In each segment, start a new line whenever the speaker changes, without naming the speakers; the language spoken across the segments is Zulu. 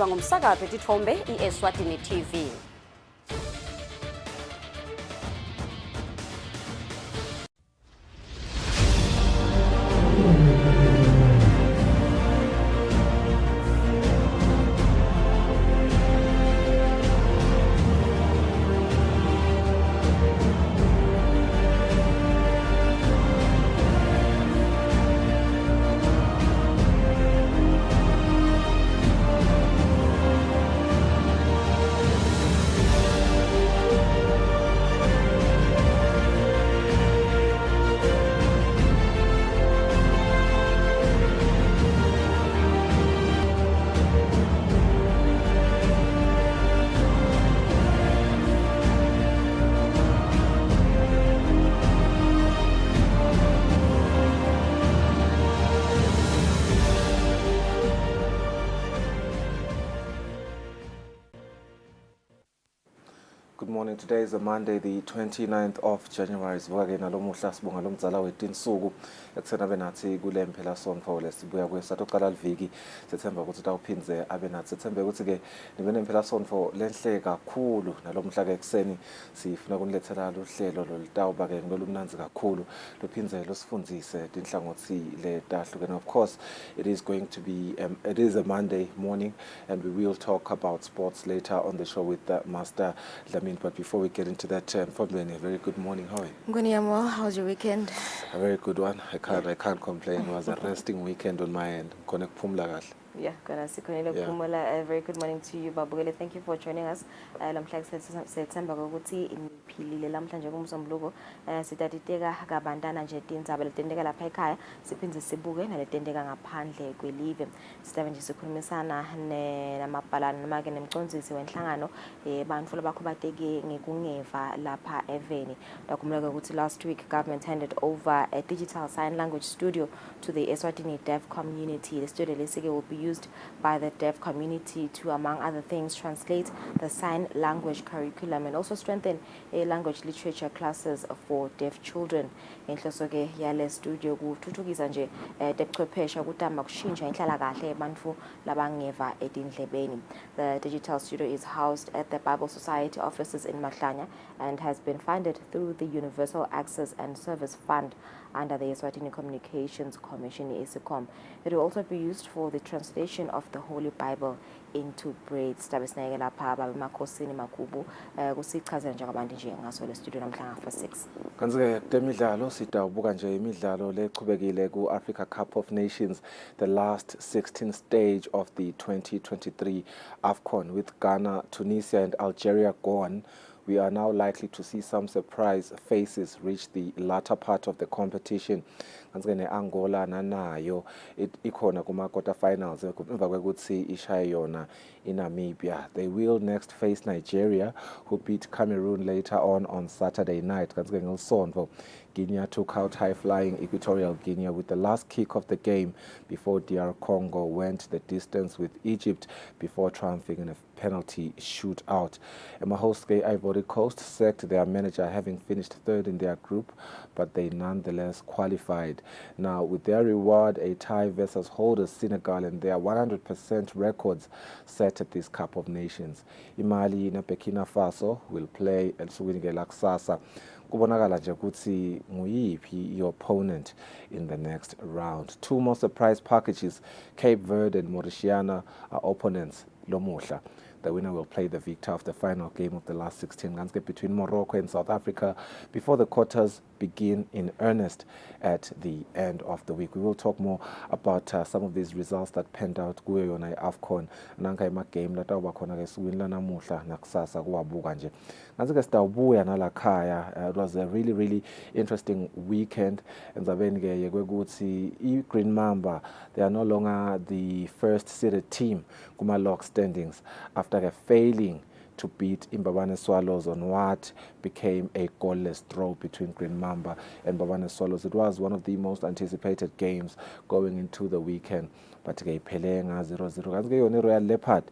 ezilandelwa ngumsakazo wetithombe iEswatini TV.
Good morning. Today is a Monday, the 29th of January. Sivuka ke nalomuhla sibonga lomdzala wetinsuku ekuthena benathi kule mphela sonto lesibuya kwesathi oqala liviki sethemba ukuthi utawuphindze abe nathi sethembe ukuthi ke nibe nemphela sonto lenhle kakhulu nalomhla ke ekseni sifuna kunilethela uhlelo lolitawuba ke ngolumnanzi kakhulu lophindze losifundzise tinhlangothi letahlukene. Of course, it is a Monday morning and we will talk about sports later on the show with Master Lamin. But before we get into that, a very good morning. How are you?
Nguniamo, how was your weekend?
A very good one. I can't complain. It was a resting weekend on my end.
Yeah, a very good morning to you, Babugele. Thank you for joining us. September philile lamhlanje kumsombuluko sitatiteka kabandana nje tindzaba letendeka lapha ekhaya siphindze sibuke naletendeka ngaphandle kwelive sitabe nje sikhulumisana namabhalana noma ke nemcondzisi wenhlangano bantfu labakhubateke ngekungeva lapha eveni. Dakumuleke ukuthi last week government handed over a digital sign language studio to the Eswatini deaf community. The studio lesike will be used by the deaf community to, among other things, translate the sign language curriculum and also strengthen language literature classes for deaf children. Inhloso ke yale studio kuthuthukisa nje tebuchwepheshe kutama kushintsha inhlalakahle ebantfu labangeva etindlebeni. The digital studio is housed at the Bible Society offices in Mahlanya and has been funded through the Universal Access and Service Fund under the Eswatini Communications Commission, ESCOM. It will also be used for the translation of the Holy Bible into braids. Tabisnayeke lapha babemakosini makubu kusichazela njengabantu nje ngaso le studio namhlanje after 6.
Kanzike temidlalo sitawubuka nje imidlalo lechubekile ku-Africa Cup of Nations, the last 16th stage of the 2023 AFCON with Ghana, Tunisia and Algeria gone. We are now likely to see some surprise faces reach the latter part of the competition. Angola nanayo ikhona kuma quarterfinals emva kwekuthi ishaye yona in Namibia. They will next face Nigeria, who beat Cameroon later on Saturday night. Guinea took out high-flying Equatorial Guinea with the last kick of the game before DR Congo went the distance with Egypt before triumphing in a penalty shootout. And host Ivory Coast sacked their manager, having finished third in their group, but they nonetheless qualified. Now, with their reward, a tie versus holders Senegal and their 100% records set at this Cup of Nations. Mali and Burkina Faso will play El Suwinige Laksasa. Kubonakala nje ukuthi nguyiphi your opponent in the next round. Two more surprise packages, Cape Verde and Mauritania, are opponents lomuhla. The winner will play the victor of the final game of the last 16 games between Morocco and South Africa before the quarters begin in earnest at the end of the week. We will talk more about some of these results that panned out kuyo yona iAFCON nanka game latawuba khona ke sukwini lanamuhla nakusasa kuwabuka nje. Kanti-ke sitawubuya nalakhaya. It was a really interesting weekend. Enzabeni-ke kwekuthi i-Green Mamba, they are no longer the first seeded team kuma-log standings after failing to beat Mbabane Swallows on what became a goalless draw between Green Mamba and Mbabane Swallows. It was one of the most anticipated games going into the weekend. But iphele nga 0-0. Kanti-ke yona iRoyal Leopard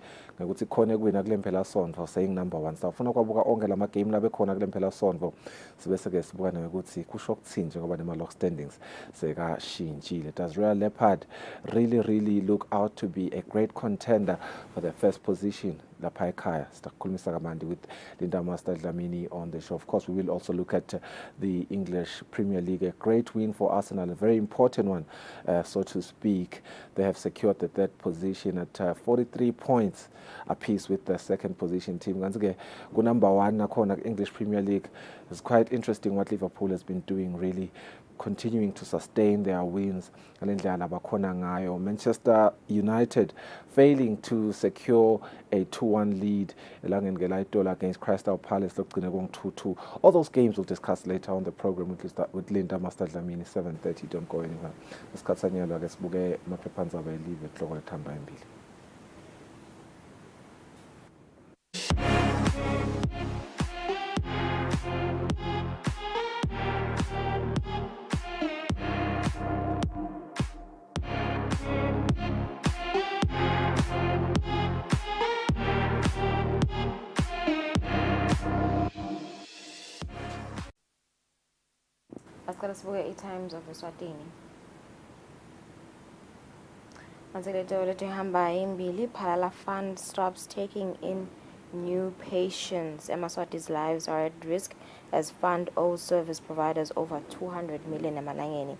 ngokuthi khona kuwina kule mpelasonto saying number 1 safuna kwabuka onke lama game labe khona kule mpelasonto sibese ke sibuka ukuthi kusho ukuthini njengoba nema log standings sekashintshile. Does Royal Leopard really look out to be a great contender for the first position lapha ekhaya? Sitakhulumisa kamandi with Linda Master Dlamini on the show. Of course, we will also look at the English Premier League. A great win for Arsenal, a very important one, so to speak. They have secured the third position at 43 points apiece with the second position team. Once again, go number 1 nakhona English Premier League. It's quite interesting what Liverpool has been doing, really continuing to sustain their wins. Manchester United failing to secure a 2-1 lead against Crystal Palace 2-2. All those games we'll discuss later on the program with Linda Master Dlamini 7:30. Don't go anywhere.
Asiqala sibuke i-Times of Eswatini. Manzeletolo tuhamba imbili. Palala Fund stops taking in new patients. Emaswati's lives are at risk as fund owes service providers over 200 million emalangeni.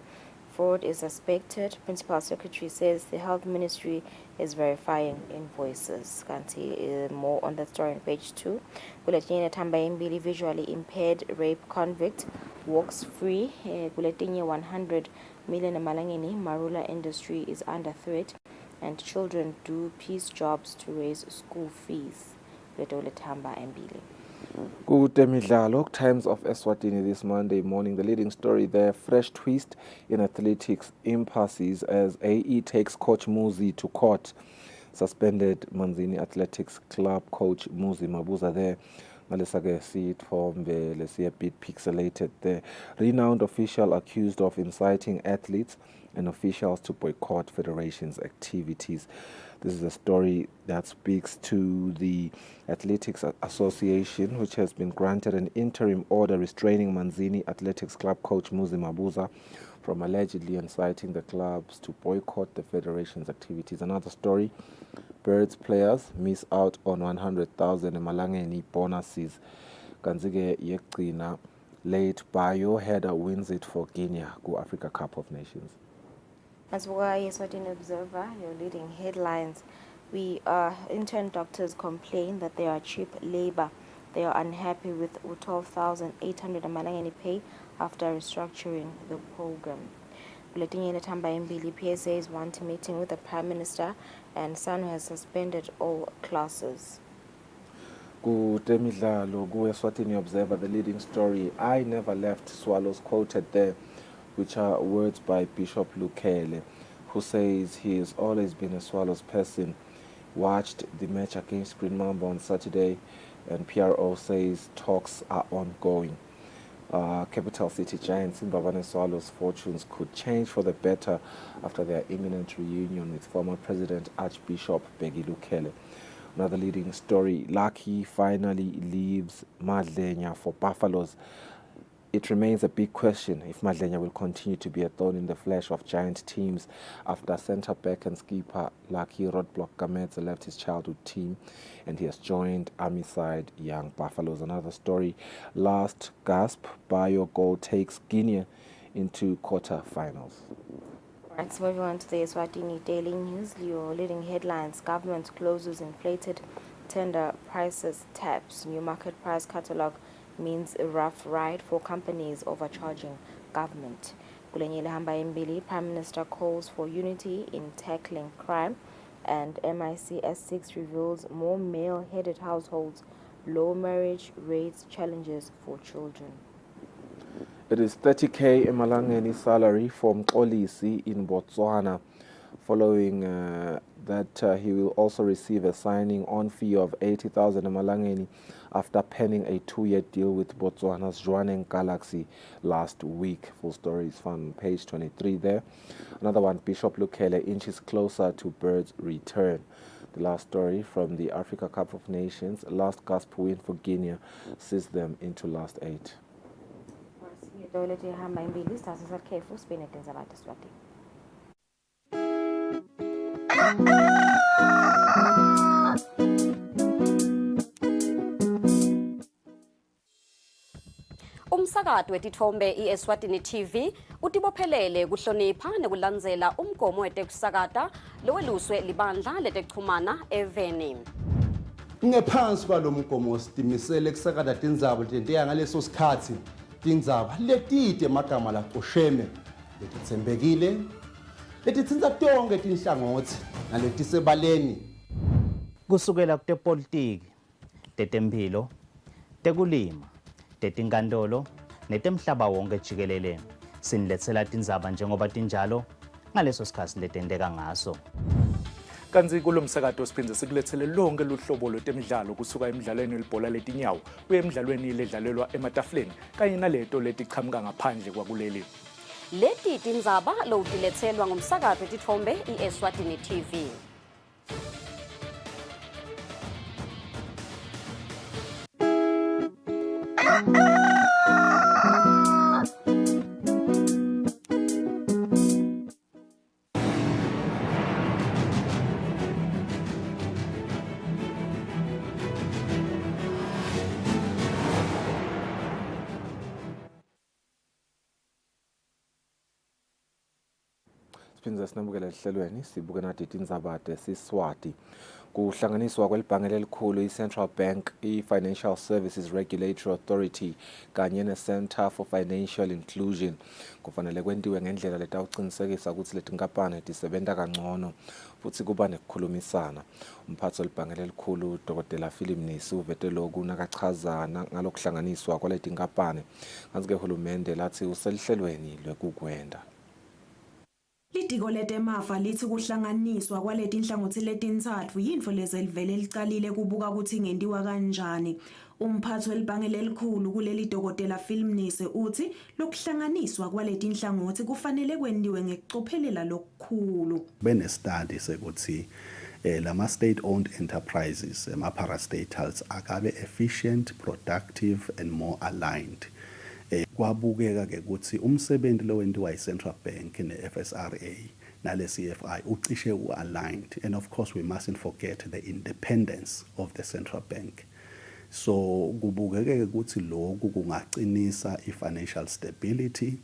Fraud is suspected. Principal Secretary says the Health Ministry is verifying invoices. Can't see more on that story on page 2. Kuletinye thamba imbili. Visually impaired rape convict walks free. Kuletinye 100 million emalangeni. Marula industry is under threat and children do piece jobs to raise school fees. Kuletole thamba imbili.
Good Midlalo, Times of Eswatini this Monday morning. The leading story there, fresh twist in athletics impasses as AE takes coach Muzi to court. Suspended Manzini Athletics Club coach Muzi Mabuza there. Now let's see it from the, let's see, a bit pixelated there. Renowned official accused of inciting athletes and officials to boycott federation's activities. This is a story that speaks to the Athletics Association, which has been granted an interim order restraining Manzini Athletics Club coach Muzi Mabuza from allegedly inciting the clubs to boycott the federation's activities. Another story, Birds players miss out on 100,000 emalangeni bonuses. Kanzige yekcina late Bayo header wins it for Guinea go Africa Cup of Nations.
As why Eswatini Observer, your leading headlines. Intern doctors complain that they are cheap labor. They are unhappy with 12,800 amalangeni pay after restructuring the program. Kuletinye thamba imbili. PSAs want a meeting with the Prime Minister and SANU has suspended all classes.
Midlalo, Eswatini Observer, the leading story, I never left Swallows, quoted there, which are words by Bishop Lukele, who says he has always been a Swallows person. Watched the match against Green Mamba on Saturday, and PRO says talks are ongoing. Capital City Giants Zimbabwe Swallows' fortunes could change for the better after their imminent reunion with former President Archbishop Bheki Lukele. Another leading story, Lucky finally leaves Madlenya for Buffaloes. It remains a big question if Madlenya will continue to be a thorn in the flesh of Giant teams after centre-back and skipper Lucky Roadblock Gametse left his childhood team and he has joined Army side Young Buffaloes. Another story, last gasp, Bayo goal takes Guinea into quarter-finals.
Right, so moving on to the Eswatini Daily News, your leading headlines. Government closes inflated tender prices, taps. New market price catalogue means a rough ride for companies overcharging government. Kulenyele hamba imbili. Prime Minister calls for unity in tackling crime, and MICS6 reveals more male-headed households, low marriage rates, challenges for children.
It is 30k emalangeni salary from Xolisi in Botswana. Following that, he will also receive a signing-on fee of 80,000 emalangeni after penning a 2-year deal with Botswana's Jwaneng Galaxy last week. Full story is found on page 23 there. Another one, Bishop Lukele inches closer to Bird's return. The last story from the Africa Cup of Nations, last gasp win for Guinea sees them into last 8.
Umsakazo wetithombe iEswatini TV utibophelele kuhlonipha nekulandzela umgomo wetekusakata loweluswe libandla letekuchumana eveni.
Ngephansi kwalomgomo sitimisele kusakata tindzaba letentiya ngaleso sikhatsi tindzaba letide emagama lacosheme letitsembekile letitsintsa tonke tinhlangothi naletisebaleni
kusukela kutepolitiki, tetemphilo, tekulima, tetinkantolo netemhlaba wonke jikelele siniletsela tindzaba njengoba tinjalo ngaleso sikhatsi letenteka ngaso.
Kanzi kulo msakato siphinde sikulethele lonke luhlobo lwetemidlalo kusuka emidlalweni welibhola letinyawo kuye emidlalweni ledlalelwa ematafuleni kanye naleto letiqhamuka ngaphandle kwakuleli.
Leti tindzaba lowutiletselwa ngumsakazo wetithombe iEswatini TV.
Siphinza sinabukela ehlelweni sibuke nathi tindzaba tesiswati. Kuhlanganiswa kwelibhange lelikhulu i-Central Bank, i-Financial Services Regulatory Authority kanye ne-Center for Financial Inclusion kufanele kwentiwe ngendlela letawucinisekisa ukuthi letinkampani tisebenta kangcono futhi kuba nekukhulumisana. Umphathi welibhange lelikhulu Dr. Philip Nisi uvete lokhu nakachazana ngalokuhlanganiswa kwaletinkampani kanti-ke uhulumende lathi uselihlelweni lwekukwenda.
Litiko letemafa lithi kuhlanganiswa kwaletinhlangothi letintsatfu yintfo lezelivele licalile kubuka ukuthi ngentiwa kanjani. Umphathi welibhange lelikhulu kuleli Dr. Philip Nisi uthi lokuhlanganiswa kwaletinhlangothi kufanele kwenziwe ngekucophelela lokukhulu.
Bene-study sekuthi lama state-owned enterprises, ama-parastatals akabe efficient, productive and more aligned. Kwabukeka ke ukuthi umsebenzi lo wentiwa i-Central Bank ne-FSRA nale CFI ucishe u-aligned, and of course we mustn't forget the independence of the Central Bank. So kubukeke ukuthi lokhu kungacinisa i-financial stability,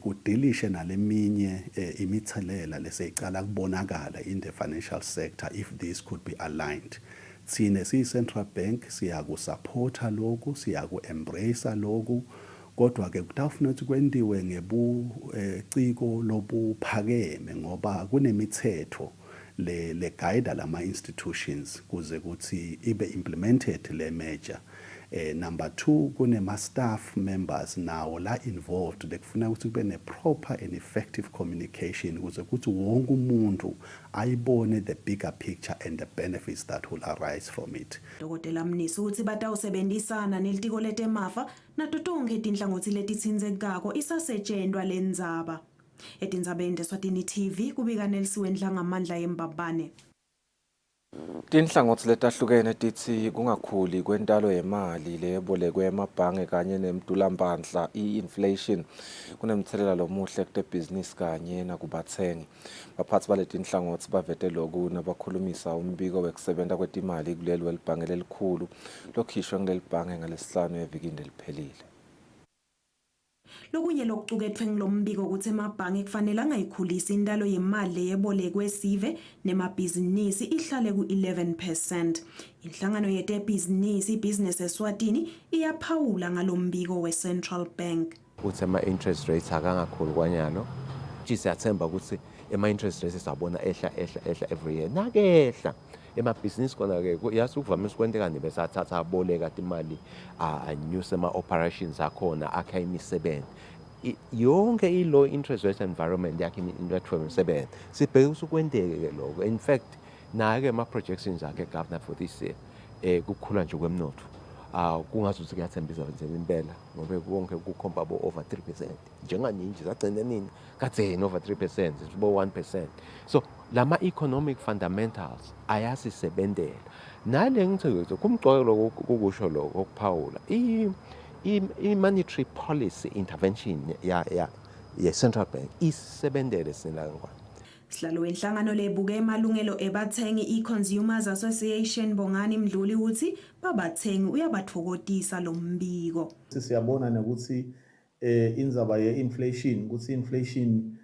kudilishe naleminye imithelela leseyicala kubonakala in the financial sector if this could be aligned. Thine siyi-Central Bank siyakusupporta lokhu, siyaku-embrace lokhu. Kodwa ke kutawufuna ukuthi kwendiwe ngebuciko lobuphakeme ngoba kunemithetho le guide lama institutions kuze ukuthi ibe implemented le measure. Number 2, kunema staff members nawo la involved lekufuna ukuthi kube ne proper and effective communication kuze ukuthi wonke umuntu ayibone the bigger picture and the benefits that will arise from it.
Dr. Mnisi uthi batawusebenzisana nelitiko letemafa nato tonke itinhlangothi letitsindzekako isasetshentwa lendzaba. Etindzabeni teSwatini TV kubika Nelisiwe Ndlangamandla yembabane.
Tinhlangothi letahlukene tithi kungakhuli kwentalo yemali leyebolekwe emabhange kanye nemdulambandla i-inflation kunemthelela lomuhle kutebhizinisi kanye nakubathengi. Baphathi baletinhlangothi bavete lokhu nabakhulumisa umbiko wekusebenta kwetimali kuleli welibhange lelikhulu lokhishwe ngileli bhange ngalesihlanu evikini eliphelile.
Lokunye lokucukethwe ngilombiko ukuthi emabhange kufanele angayikhulisi intalo yemali leyebolekwe sive nemabhizinisi ihlale ku-11%. Inhlangano yetebhizinisi iBusiness Eswatini iyaphawula ngalombiko we-Central Bank.
Uthi ama-interest rates akangakhulu kwanyalo. Siyathemba ukuthi ama-interest rates sabona ehla every year. Nakehla emabhizinisi kona ke yazi ukuvamise ukwenteka nebesathatha aboleka imali anyuse ama-operations akhona akha imisebenzi. Yonke i-low interest rate environment yakhe imisebenzi sibheke usukwenteke ke lokho. In fact naye ama-projections akhe governor for this year kukhula nje kwemnotho kungazuthi kuyathembisa impela ngoba konke kukhomba over 3% njenganingi sagcina nini kadzeni over 3% bo 1%. So lama economic fundamentals ayasisebentela nale ngithi kumgqokelo kokusho lo okuphawula i-monetary policy intervention ya central bank isebentele sinangwa.
Sihlalo wenhlangano lebuke emalungelo ebathengi i-Consumers Association Bongani Mdluli uthi babathengi uyabathokozisa lo mbiko.
Siyabona ukuthi indzaba ye-inflation ukuthi inflation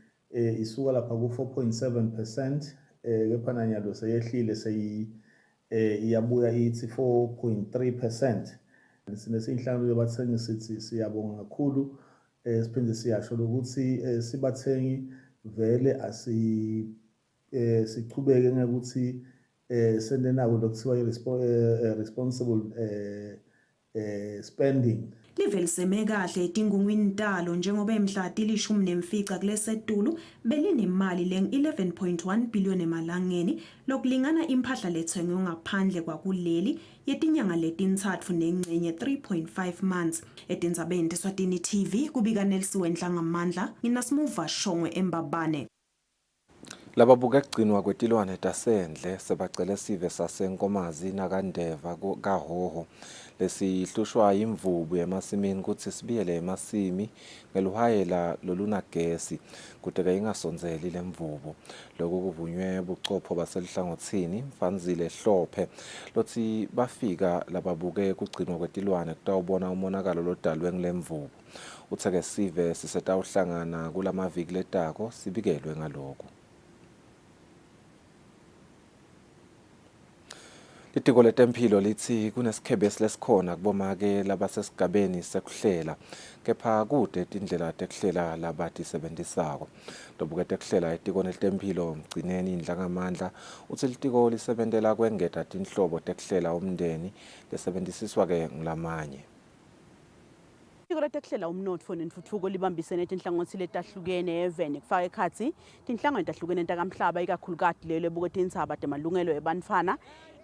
isuka lapha ku 4.7%, kepha nanyalo seyehlile iyabuya ithi 4.3%. Sinesinhlangano yabathengi sithi siyabonga kakhulu, siphinde siyasho ukuthi sibathengi vele sichubeke ngokuthi sendenako lokuthiwa responsible spending.
Live liseme kahle etingungwini talo njengoba emhla til-14 kulesetulu belinemali leng-11.1 billion emalangeni lokulingana impahla lethengwe ngaphandle kwakuleli yetinyanga letintsatfu nengcenye 3.5 months. Etindzabeni teSwatini TV kubika Nelsiwe Nhlangamandla, nginasimuva Shongwe eMbabane.
Laba buka kugcinwa kwetilwane tasendle sebacele sive sasenkomazi nakandeva kahoho lesihlushwa imvubu emasimini ukuthi sibiyele emasimi ngeluhayela lolunagesi kuteke ingasonzeli lemvubu. Lokho kuvunywe buchopho baselihlangothini Mfanzile Hlophe lothi bafika lababuke kugcinwa kwetilwane kutawubona umonakalo lodalwe ngelemvubu. Utheke sive sisetawuhlangana kulamaviki letako sibikelwe ngalokho. Litiko letempilo lithi kunesikhebe lesikhona kubomake labasesigabeni sekuhlela kepha kude tindlela tekuhlela labatisebenzisako. Lobuke tekuhlela itiko letempilo Mgcineni Ndlangamandla uthi litiko lisebentela kwengeta tinhlobo tekuhlela umndeni lesebenziswa ke ngilamanye.
Itiko letekuhlela umnotfo nentfutfuko libambisene tinhlangothi letahlukene eveni kufaka ekhatsi tinhlangano tahlukene takamhlaba ikakhulukati lelo ebuke tindzaba temalungelo ebantfwana.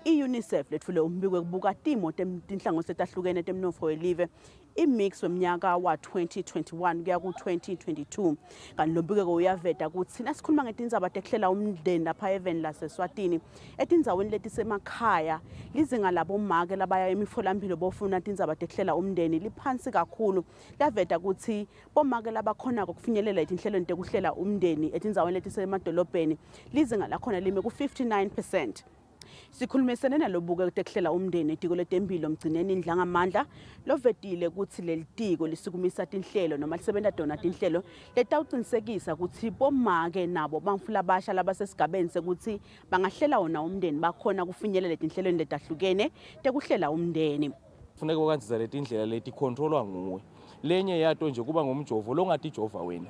I-UNICEF letfule umbiko wekubuka timo tinhlangothi letahlukene temnotfo welive imix wemnyaka wa 2021 kuya ku-2022. Kanti lo mbiko uyaveta kutsi nasikhuluma ngetindzaba tekuhlela umndeni lapha eveni laseSwatini etindzaweni letisemakhaya lizinga labomake labaya emitholampilo bofuna tindzaba tekuhlela umndeni liphansi kakhulu. Laveta kutsi bomake labakhona kufinyelela etinhlelweni tekuhlela umndeni etindzaweni letisemadolobheni lizinga lakhona lime ku-59%. Sikhulumisene nalobuke tekuhlela umndeni etiko letempilo Mgcineni Ndlangamandla lovetile ukuthi leli tiko lisukumisa tinhlelo noma lisebenta tona tinhlelo letawucinisekisa ukuthi bomake nabo bamfula basha labasesigabeni sekuthi bangahlela wona umndeni bakhona kufinyelela etinhlelweni letahlukene tekuhlela umndeni.
Kufuneka ukwenza letindlela leti controlwa nguwe. Lenye yato nje kuba ngumjovo longatijova wena.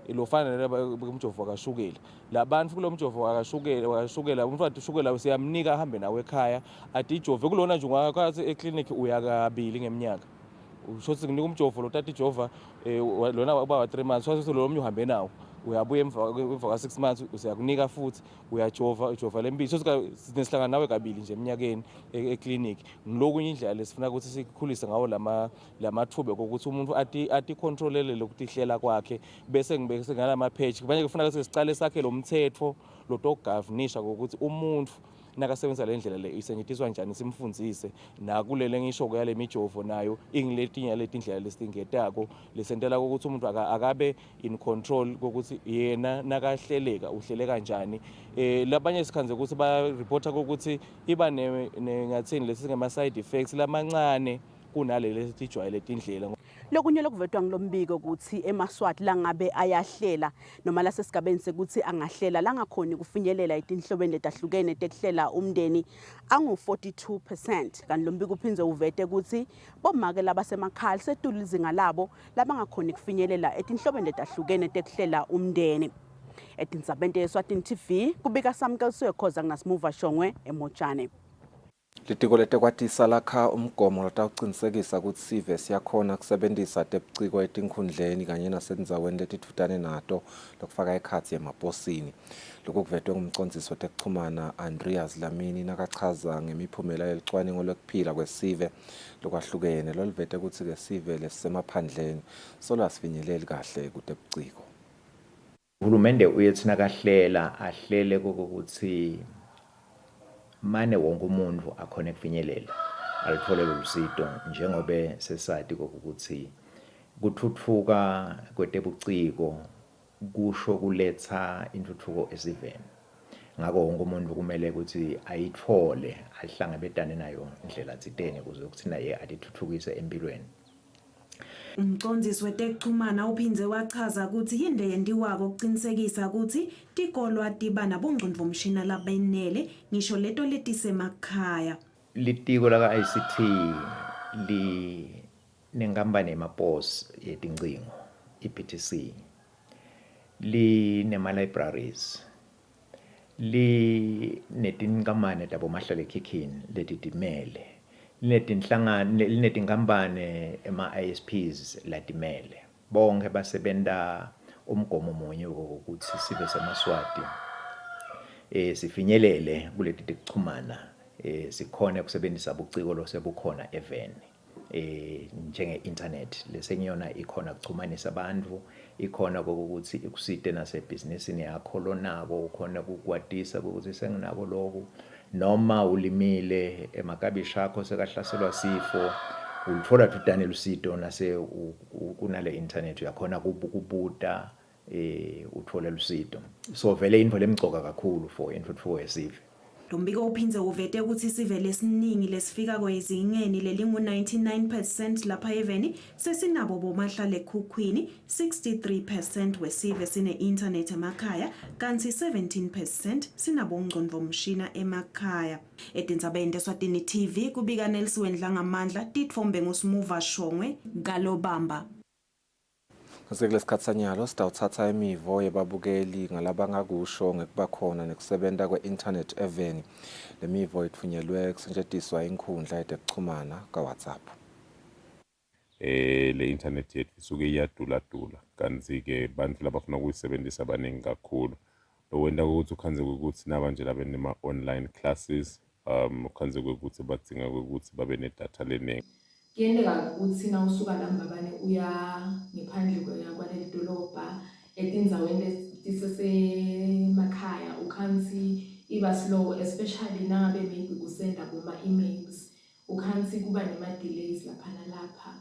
Ilofana umjovo akashukela labantu kulo mjovo akashukela umfana ushukela usiyamnika ahambe nawe ekhaya atijove kulona nje ungakwazi eclinic uyakabili ngeminyaka ushothi kunika umjovo lo tata ijova lona uba 3 months usho lo omnye uhambe nawo uyabuya emva ka 6 months usiyakunika futhi ujova lempilo sothi sinesihlangana nawe kabili nje eminyakeni eclinic. Ngilokunye indlela lesifuna ukuthi sikhulise ngawo lamathuba ukuthi umuntu ati controlele lokutihlela kwakhe bese ngibese ngalama page manje kufanele sicale sakhe lo mthetho lo togovernisha ukuthi umuntu nakasebenzisa le ndlela le isenyetiswa njani simfundzise nakulele ngisho kuyale mijovo nayo ingiletinya letindlela lestingetako lesentela ukuthi umuntu akabe in control ukuthi yena nakahleleka uhlele kanjani. Labanye sikhanze ukuthi ba reporta ukuthi iba ngathini lesingema side effects lamancane kunale lesitijwayele tindlela.
Lokunye lokuvetwa ngilombiko ukuthi eMaswati langabe ayahlela noma lasesigabeni sekuthi angahlela langakhoni kufinyelela etinhlobeni letahlukene tekuhlela umndeni angu-42%. Kanti lombiko uphindze uvete ukuthi bomake labasemakhaya setulu izinga labo labangakhoni kufinyelela etinhlobeni letahlukene tekuhlela umndeni. Etindzabeni teSwatini TV kubika Samkelisiwe Khoza nginasimuva Shongwe eMotshane.
Litiko letekwatisa lakha umgomo lotawucinisekisa ukuthi sive siyakhona kusebenzisa tebuciko etinkhundleni kanye nasendzaweni letithutane nato lokufaka ekhatsi emaposini. Lokhu kuvetwe ngumcondzisi wetekuchumana Andreas Lamini nakachaza ngemiphumela yelicwaningo lwekuphila kwesive lokwahlukene lolivete ukuthi ke sive lesemaphandleni solasifinyeleli kahle kutebuciko.
Uhulumende uyethi nakahlela ahlele kokuthi mane wonke umuntu akhona kufinyelela alithole lolusido njengoba sesadi kokuthi kuthuthuka kwetebuciko kusho kuletha intuthuko esiveni ngakho wonke umuntu kumele ukuthi ayithole ahlangabezane nayo indlela thitene ukuze ukuthi naye atithuthukise empilweni.
Umcondzisi wetekuchumana uphindze wachaza ukuthi yinde yendiwako ukuqinisekisa ukuthi tikolwa tiba nabongcondvomshini labenele ngisho leto letisemakhaya.
Litiko laka ICT nenkampani yemapos yetincingo iPTC nema-libraries netinkampani tabomahlalekhikhin letitimele linetinkampani ema-ISPs latimele bonke basebenta umgomo munye ukuthi sibe semaswati sifinyelele kuleti tekuchumana sikhona ukusebenzisa buciko losebukhona eveni njenge-internet lesengiyona ikhona ukuchumanisa abantu ikhona kokuthi ikusite nasebhizinisini yakho lonako ukhona kukwatisa ukuthi senginako lokhu noma ulimile emakabishi akho sekahlaselwa sifo ulithola tudane lusido nase kunale internet uyakhona kubuta uthole lusido so vele into lemgcoka kakhulu for intuthuko yesive.
Lombiko uphindze uvete ukuthi isive lesiningi lesifika kwezingeni lelingu-99% lapha eveni sesinabo bomahlalekhukhukhwini, 63% wesive sine-internet emakhaya kanti 17% sinabongcondvomshina emakhaya. Etindzabeni Eswatini TV kubika Nelson Ngamandla titfombe nguSmuva Shongwe Galobamba.
Kulesikhathi sanyalo sitawuthatha imivo yebabukeli ngalabangakusho ngekuba khona nekusebenta kwe-internet eveni. Le mivo ithunyelwe kusetshenziswa inkundla yetekuchumana ka-WhatsApp.
Le internet yethu isuke iyadula kanti ke bantu labafuna ukuyisebenzisa abaningi kakhulu. Lokwenda ukuthi ukhanze ukuthi nabanje labenema online classes ukhanze ukuthi badinga ukuthi babe nedatha leningi.
Kuyendeka ukuthi na usuka la ngabane uya ngephandle kwaleli dolobha etindzaweni lesisemakhaya ukhansi iba slow especially nangabe maybe kusenda kuma-emails ukhansi kuba nema-delays lapha nalapha.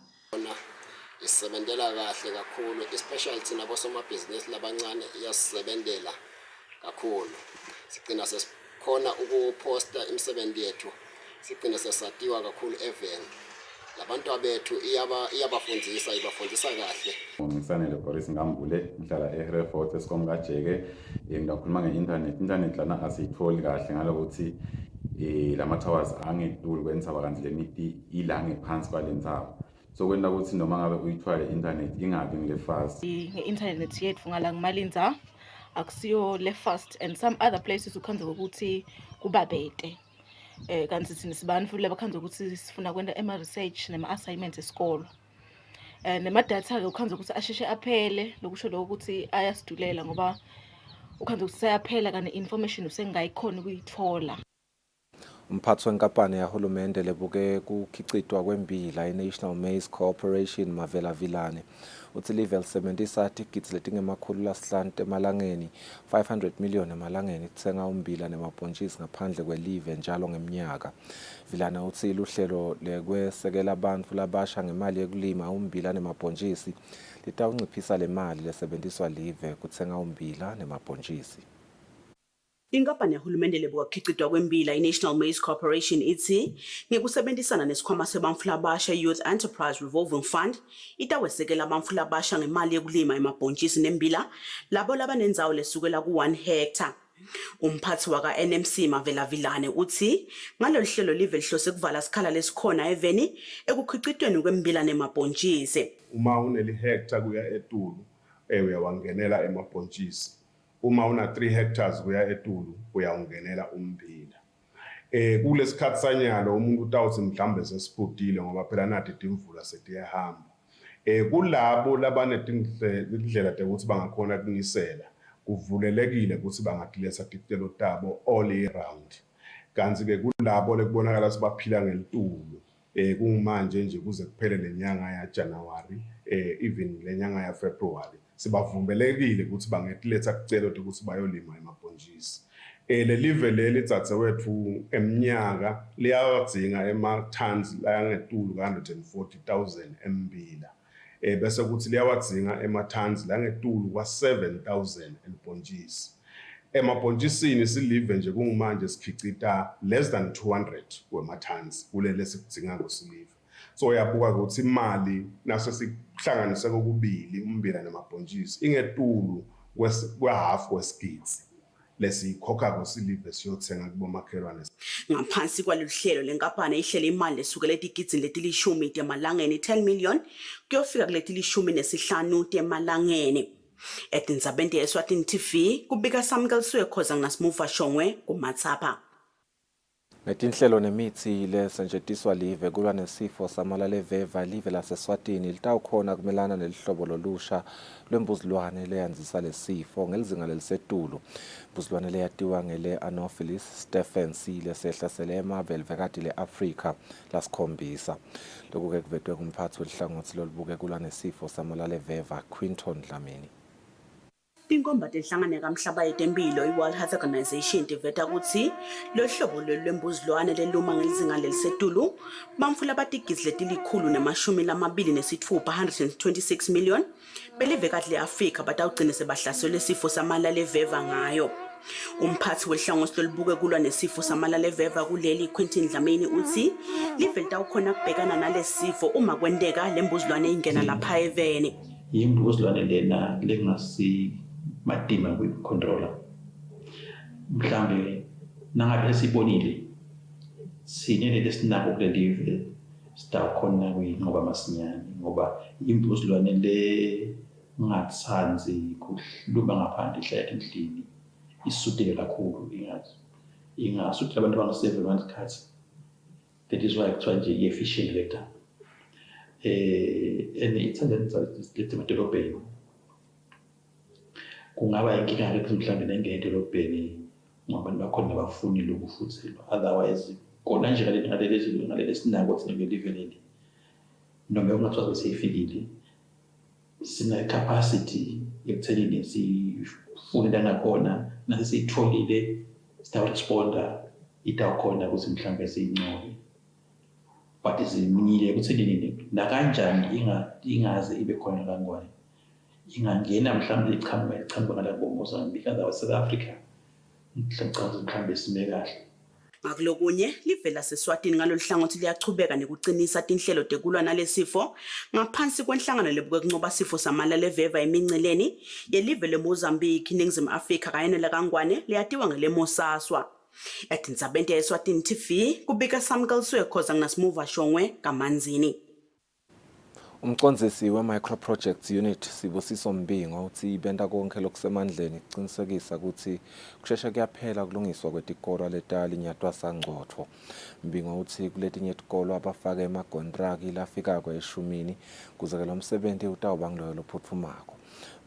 Isebenzela kahle kakhulu especially thina bosomabhizinisi labancane iyasisebenzela kakhulu. Sigcina sesikhona ukuposta imisebenzi yethu sigcina sesatiwa kakhulu eveni. Labantu abethu ibafundisa kahle.
Ngisanele Boris Ngambule ngihlala eHereford esikom kaJeke ngidakhuluma nge-internet lana asiyitholi kahle ngalokuthi lama towers angeduli kwentsaba kanti lemiti ila ngephansi kwalentsaba so kwenda ukuthi noma ngabe uyithwala internet ingabi ngile fast
nge-internet yethu ngala ngumalinza akusiyo le fast and some other places ukhanze ukuthi kuba bete. Kanti thina sibani futhi labakhanze ukuthi sifuna kwenda ema-research nema-assignments esikolo. Nema-data ke ukhanze ukuthi asheshe aphele lokusho lokho ukuthi ayasidulela ngoba ukhanze ukuthi sayaphela kanti information usengayikhona ukuyithola.
Umphathi wenkampani yahulumende lebuke kukhicitwa kwembila i-National Maize Corporation Mavela Vilane uthi live lisebenzisa tigidzi letingemakhulu lasihlanu emalangeni 500 million emalangeni kuthenga umbila nemabhontshisi ngaphandle kwelive njalo ngeminyaka. Vilane uthi luhlelo lekwesekela abantu labasha ngemali yekulima umbila nemabhontshisi litawunciphisa le mali lesebenziswa live kuthenga umbila nemabhontshisi.
Inkampani yahulumende lebuka kukhicitwa kwembila i-National Maize Corporation ithi ngekusebenzisana nesikhwama sebamfula abasha Youth Enterprise Revolving Fund itawesekela abamfula abasha ngemali yekulima emabhontshisi nembila labo labanenzawo lesukela ku-1 hectare. Umphathi waka-NMC Mavela Vilane uthi ngalolu hlelo live lihlose kuvala sikhala lesikhona eveni ekukhicitweni kwembila nemabhontshisi.
Uma uneli hectare kuya etulu uyawangenela emabhontshisi. Uma una 3 hectares kuya etulu uyawungenela umbila. Kulesikhathi sanyalo umuntu utawuthi mhlambe sesiputile ngoba phela nathi imvula setiyahamba. Kulabo labanetindlela ukuthi bangakhona kunisela kuvulelekile ukuthi bangadilesa titelo tabo all year round. Kanti ke kulabo lekubonakala sibaphila ngelitulu kungumanje nje kuze kuphele lenyanga ya January even lenyanga ya February sibavumelekile ukuthi bangeletha kucela ukuthi bayolima emabhontshisi. Le live leli dzadzewethu eminyaka liyawadzinga ema-tons langetulu ka-140,000 embila. Bese kuthi liyawadzinga ema-tons langetulu kwa-7,000 elibhontshisi. Emabhontshisi silive nje kungumanje sikhicita less than 200 wema-tons kulele sikudzinga kusilive. So uyabuka ukuthi imali naso sihlanganise kokubili umbila namabhontshisi ingetulu kwa-half wesigidi lesikhokha kusilive siyothenga kubomakhelwane.
Ngaphansi kwalolu hlelo lenkampani ihlela imali lesukela etigidini letilishumi temalangeni 10 million kuyofika kuletilishumi-5 temalangeni. Etindzabeni Eswatini TV kubika Samkeliswe khoza nginasimuva Shongwe kuMatsapa.
Ngetinhlelo nemithi lesetshenziswa live kulwa nesifo samalaleveva live laseswatini litawukhona kumelana nelihlobo lolusha lwembuzilwane leyanzisa lesifo ngelizinga lelisetulu. Mbuzilwane leyatiwa ngele Anopheles stephens lesehlasele emave elivekati le-Afrika lasikhombisa. Lokhu ke kuvetwe kumphathi welihlangothi lolubuke kulwa nesifo samalaleveva Quinton Dlamini.
Tinkomba tenhlangano kamhlaba yetempilo i-World Health Organization tiveta kutsi lo hlobo lwembuzilwane leluma ngelizinga lelisetulu bamfula batigidzi letilikhulu-26 126 million belivekati le-Afrika batawugcine sebahlaselwe sifo samalaleveva ngayo. Umphathi welihlangothi lolubuke kulwa nesifo samalaleveva kuleli Quinton Dlamini uthi live litawukhona kubhekana nalesifo uma kwenteka lembuzilwane ingena lapha eveni.
Imbuzilwane lena lengasi madima kwi-controller. Mhlambe nangabe sibonile sinene lesinako kule live sitawukhona kuyinqoba masinyane ngoba imbuzilwane le ngatsanzi kuhluma ngaphandle ihlala endlini isudeke kakhulu ingasudela abantu bangaseve ngasikhathi. That is why kuthiwa nje i-efficient vector. Ithanda lethe emadolobheni kungaba inkinga ukuthi mhlawumbe nengene edolobheni ngoba abantu bakhona bafunile ukufuthelwa. Otherwise kona nje ngaleli sinako ukuthi ngeliveleli noma kungathiwa beseyifikile sine-capacity ekuthenini sifune langakhona nase siyitholile sitawu-responda itawukhona ukuthi mhlawumbe siyincobe. But iziminyile ukuthi nini nakanjani ingaze ibe khona kangwane ingangena mhlawumbe ichamuka ngala boMozambique otherwise South Africa mhlawumbe sime kahle.
Ngakulokunye live laseswatini ngalolu hlangothi liyachubeka nekucinisa tinhlelo tekulwa nalesifo ngaphansi kwenhlangano lebuke kuncoba sifo samalaleveva eminceleni yelive leMozambique iNingizimu Afrika kanye nelakangwane liyatiwa ngeleMosaswa. Etindzabeni Eswatini TV kubika Samkeliswe khoza nginasimuva Shongwe kaManzini.
Umcondzisi we-Micro-Projects Unit Sibusiso Mbingo uthi ibenta konke lokusemandleni kuqinisekisa ukuthi kusheshe kuyaphela kulungiswa kwetikolo letalinyatwa sangcotho. Mbingo uthi kuletinye tikolo abafake emakontraki lafikako eshumini kuze lo msebenzi utawuba nguloyo lophuthumako.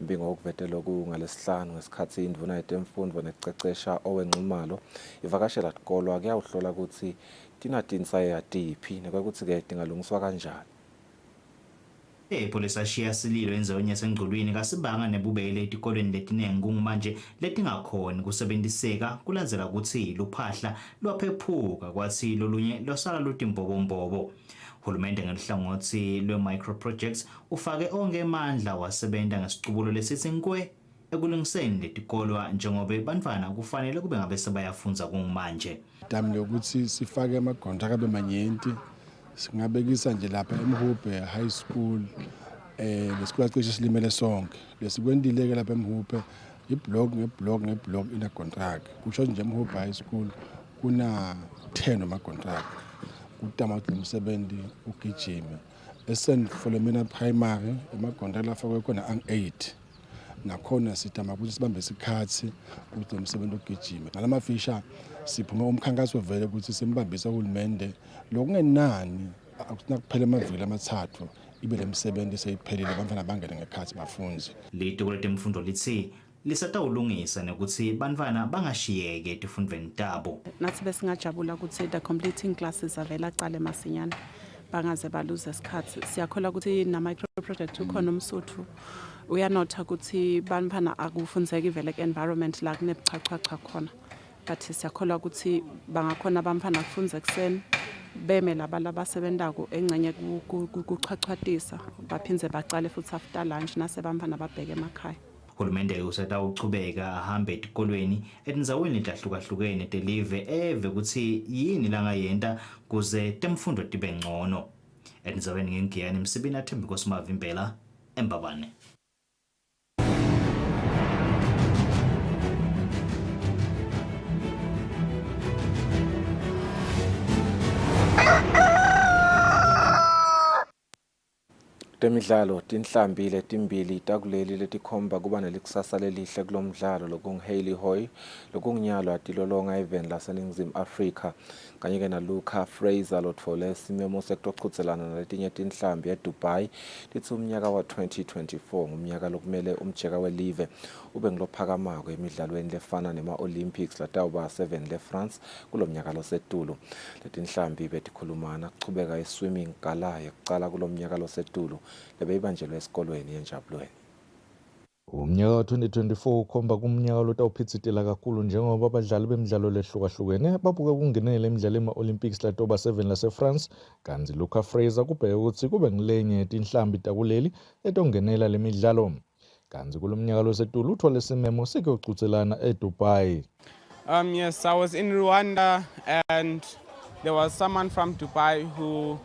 Mbingo ukuvete lokhu ngalesihlanu ngesikhathi indvuna yetemfundvo nekucecesha owenxumalo ivakashela tikolo akuyawuhlola ukuthi tinatinsaye tiphi nekwekutsi-ke tingalungiswa kanjani.
Ipolisi ashiya sililo enzaweni yasengcolweni kasibanga nebubele etikolweni letinengi kungumanje letingakhoni kusebenziseka kulandzela ukuthi luphahla lwaphephuka kwathi lolunye losala lutimbobo. Uhulumende ngelihlangothi lwe-Micro-Projects ufake onke emandla wasebenta ngesicubulo lesithi nkwe ekulungiseni letikolwa njengoba bantwana kufanele kube ngabe sebayafunza kungumanje.
Damle ukuthi sifake amakontraka abe manyenti singabekisa nje lapha eMhubhe High School lesikole cishe silimele sonke lesikwendile ke lapha eMhubhe iblock ngeblock ina contract kusho nje eMhubhe High School kuna 10 ama contract kutama ukuthi umsebenzi ugijime eSt Philomena Primary ama contract afakwe khona ang8 nakhona sitama ukuthi sibambe isikhathi ukuthi umsebenzi ugijime ngalamafisha siphuma umkhankaso vele ukuthi simbambisa uhulumende lokungenani akunakuphela amavili amathathu ibe lemsebenzi seyiphelile abantwana bangene ngekhathi bafunze.
Litiko letemfundo lithi lisatawulungisa nokuthi bantwana bangashiyeke etifundweni tabo.
Nathi besingajabula ukuthi the completing classes avela aqale masinyane bangaze baluze isikhathi. Siyakholwa ukuthi na micro project ukhona umsuthu uyanotha ukuthi banifana akufundzeki vele environment la kunebuchachacha khona but siyakholwa ukuthi bangakhona bamfana kufunza ekseni beme laba labasebentako engcenye kuchachwatisa baphindze bacale futhi after lunch nase bamfana babheke emakhaya.
Uhulumende usatawuchubeka ahambe etikolweni etindzaweni letahlukahlukene telive eve kutsi yini langayenta kuze temfundo tibe ngcono. Etindzaweni ngeNgiyani Msibini Thembi Kosimavimbela eMbabane.
Temidlalo tinhlambi letimbili takuleli letikhomba kuba nelikusasa lelihle kulomdlalo lokunguHailey Hoy lokungunyalo atilolonga event laseNingizimu Afrika kanye ke naLuca Fraser lotfole simemo sekuchudzelana naletinye tinhlambi eDubai lithi umnyaka wa-2024 ngumnyaka lokumele umjeka welive ube ngilophakamako emidlalweni lefana nema-Olympics latawuba 7 leFrance kulomnyaka losetulu. Letinhlambi betikhulumana kuchubeka iswimming gala yokucala kulomnyaka losetulu lebeyibanjelwe esikolweni enjabulweni.
Umnyaka wa-2024 ukhomba kumnyaka lotawuphitsitela kakhulu njengoba abadlali bemidlalo lehlukahlukene babuke ukungenela emidlalo ema-Olympics latoba 7 laseFrance kanti Luca Fraser kubheke ukuthi kube ngilenye tinhlambi takuleli etongenela le midlalo. Kanti kulomnyaka losetulu uthole simemo sekuyochudzelana eDubai.
Yes, I was in Rwanda and there was someone from Dubai who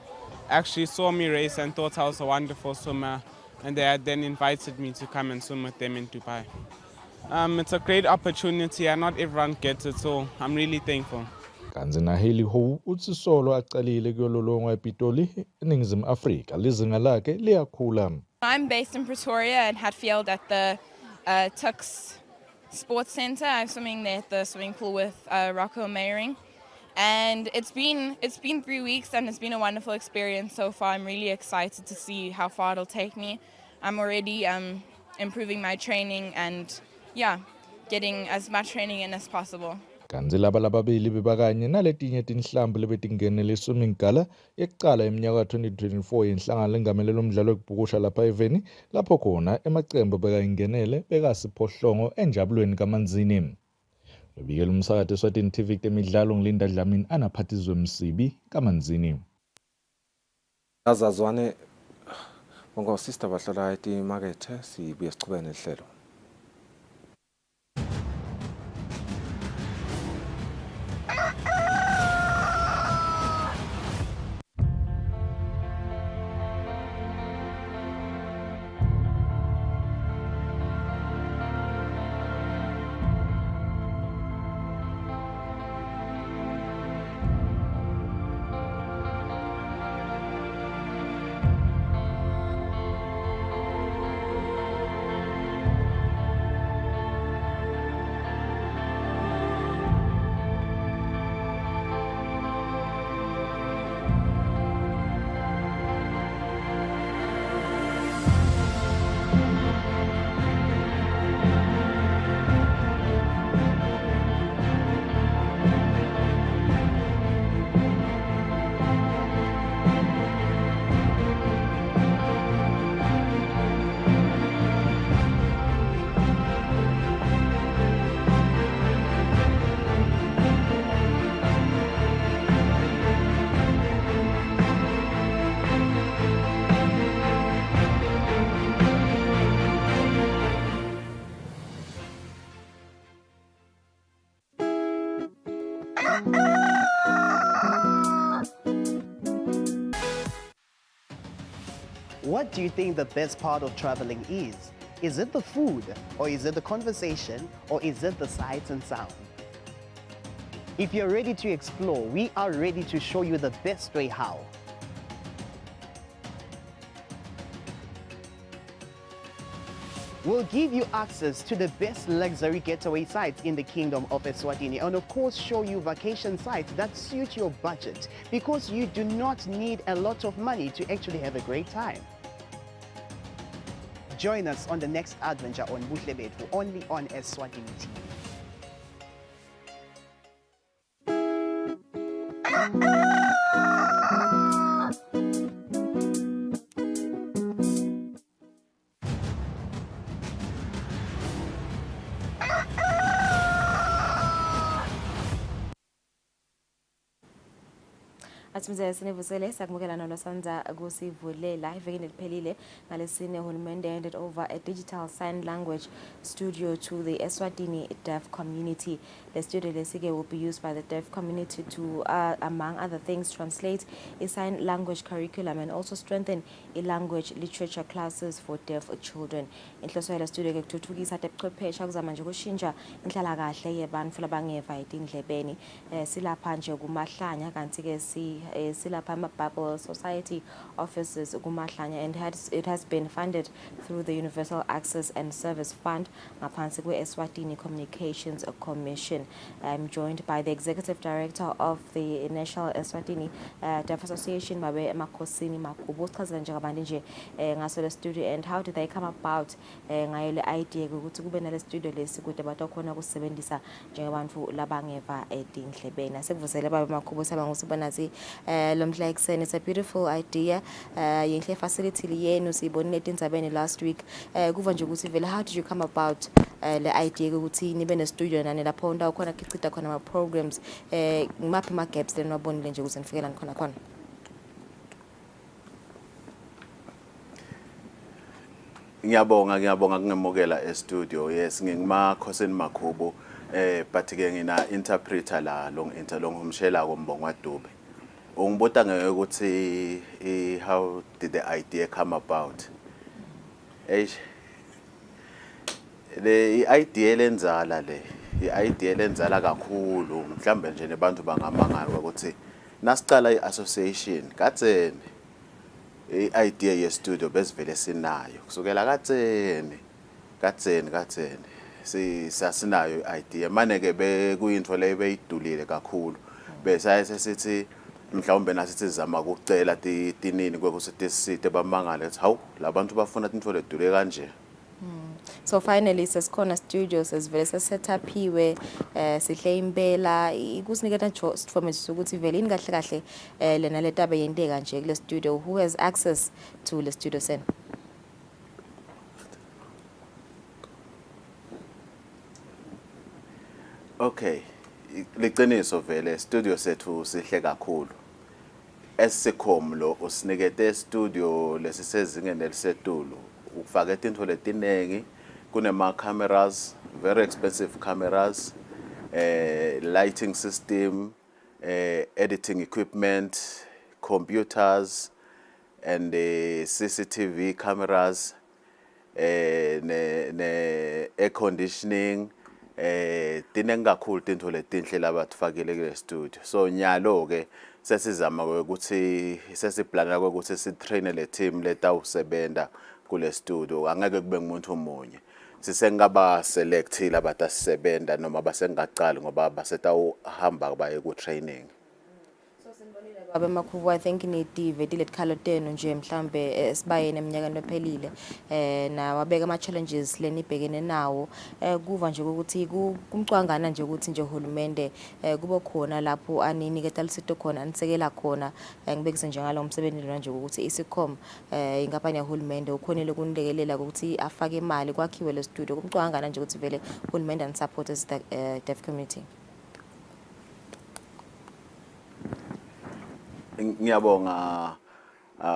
actually saw me race and thought I was a wonderful swimmer, and they had then invited me to come and swim with them in Dubai. It's a great opportunity and not everyone gets it, so I'm really thankful.
Kanzi na Hailey Hoy uthi solo aqalile kuyololongwa ePitoli eNingizimu Afrika lizinga lakhe liyakhula.
I'm based in Pretoria and Hatfield at the Tux Sports Centre. I'm swimming there at the swimming pool with Rocco Meyering. And it's been 3 weeks and it's been a wonderful experience so far. I'm really excited to see how far it'll take me. I'm already improving my training and getting as much training in as possible.
Kanzi laba lababili bebakanye naletinye tinhlambi lebetingenele swimming gala yekucala eminyaka ka-2024 yenhlangano lengamelelo umdlalo wekubhukusha lapha eveni lapho khona emacembu bekayingenele bekasiphohlongo enjabulweni kaManzini. Lobikela umsakazo Eswatini TV temidlalo ngilinda Dlamini anaphathizwe Msibi kaManzini.
Azazwane bonke sister bahlala etimakethe sibuye sichubene nehlelo.
What do you think the best part of traveling is? Is it the food, or is it the conversation, or is it the sights and sound? If you're ready to explore, we are ready to show you the best way how. We'll give you access to the best luxury getaway sites in the Kingdom of Eswatini, and of course show you vacation sites that suit your budget, because you do not need a lot of money to actually have a great time. Join us on the next adventure on Buhle Bethu, only on Eswatini TV.
Mathimzela sinivusele sakumukela nolosandza kusivulela ivekini eliphelile ngalesine uhulumende handed over a digital sign language studio to the Eswatini deaf community. The studio lesike will be used by the deaf community to among other things translate a sign language curriculum and also strengthen a language literature classes for deaf children. Inhloso yale studio ke kuthuthukisa tebuchwepheshe kuzama nje ukushintsha inhlalakahle yebantfu labangeva etindlebeni. Silapha nje kumahlanya kanti ke silapha ama-Bible Society offices kumahlanya, and it has been funded through the Universal Access and Service Fund ngaphansi kwe-Eswatini Communications Commission. I'm joined by the Executive Director of the National Eswatini Deaf Association, Mabe Makosini Makubo. Sichazela nje kabanti nje ngaso le studio and how did they come about ngayo le idea ukuthi kube nale studio lesi kude batakhona kusebenzisa njengabantu labangeva etindlebeni. Asekuvusele baba Makubo saba ngusibanazi lomhla ekseni. It's a beautiful idea. Yinhle facility liyenu siyibonile etindzabeni last week. Kuva nje ukuthi vele how did you come about le idea ukuthi nibe ne studio nani lapho ndawo khona kichitha khona ama programs ngimaphi ama gaps leni wabonile nje ukuthi nifikela khona?
Ngiyabonga kungemukela e-studio. Yes, ngingumakhosini Makhubo but ke ngina interpreter la long umshela kombongo Dube. Ungibuta ngeke ukuthi how did the idea come about? Le idea lenzala kakhulu mhlambe nje nebantu bangamangala ukuthi nasicala i-association katseni i-idea ye-studio besivele sinayo kusukela katseni sasinayo i-idea manje ke bekuyinto le beyidulile kakhulu besaye sesithi mhlawumbe nasithi sizama ukucela tinini kwekuthi sisite bamangale ukuthi hawu labantu bafuna into ledule kanje.
So finally sesikhona studios sesivele set up hiwe sihle impela kusiniketa nje sifomesi ukuthi vele ini kahle lena letaba yenteka nje kule studio. Who has access to the studio sen?
Okay, liqiniso vele studio sethu sihle kakhulu. Esicom lo usinikete studio lesisezingeni elisetulu ukufaka into letinengi kunema cameras, very expensive cameras, lighting system, editing equipment, computers and CCTV cameras, ne air conditioning, tinengi kakhulu tinto letinhle labatifakile kule studio. So nyalo ke sesizama ukuthi sesiplana ukuthi sitrain le team letawusebenta kule studio. Angeke kube ngumuntu omunye. Sisengaba selectile abatasebenta noma basengaqali ngoba basetawuhamba baye ku training.
Baba Makhubo, I think nitive diletkhala tenu nje mhlambe sibayene eminyakeni ephelile na wabeka ama challenges lenibhekene nawo kuva nje ukuthi kumcwangana nje ukuthi nje uhulumende kube khona lapho aniniketa lisito khona anisekela khona ngibekise nje ngalo umsebenzi nje ukuthi isicom inkampani yahulumende ukhonile kunilekelela ukuthi afake imali kwakhiwe le studio. Kumcwangana nje ukuthi vele uhulumende and support as the deaf community.
Ngiyabonga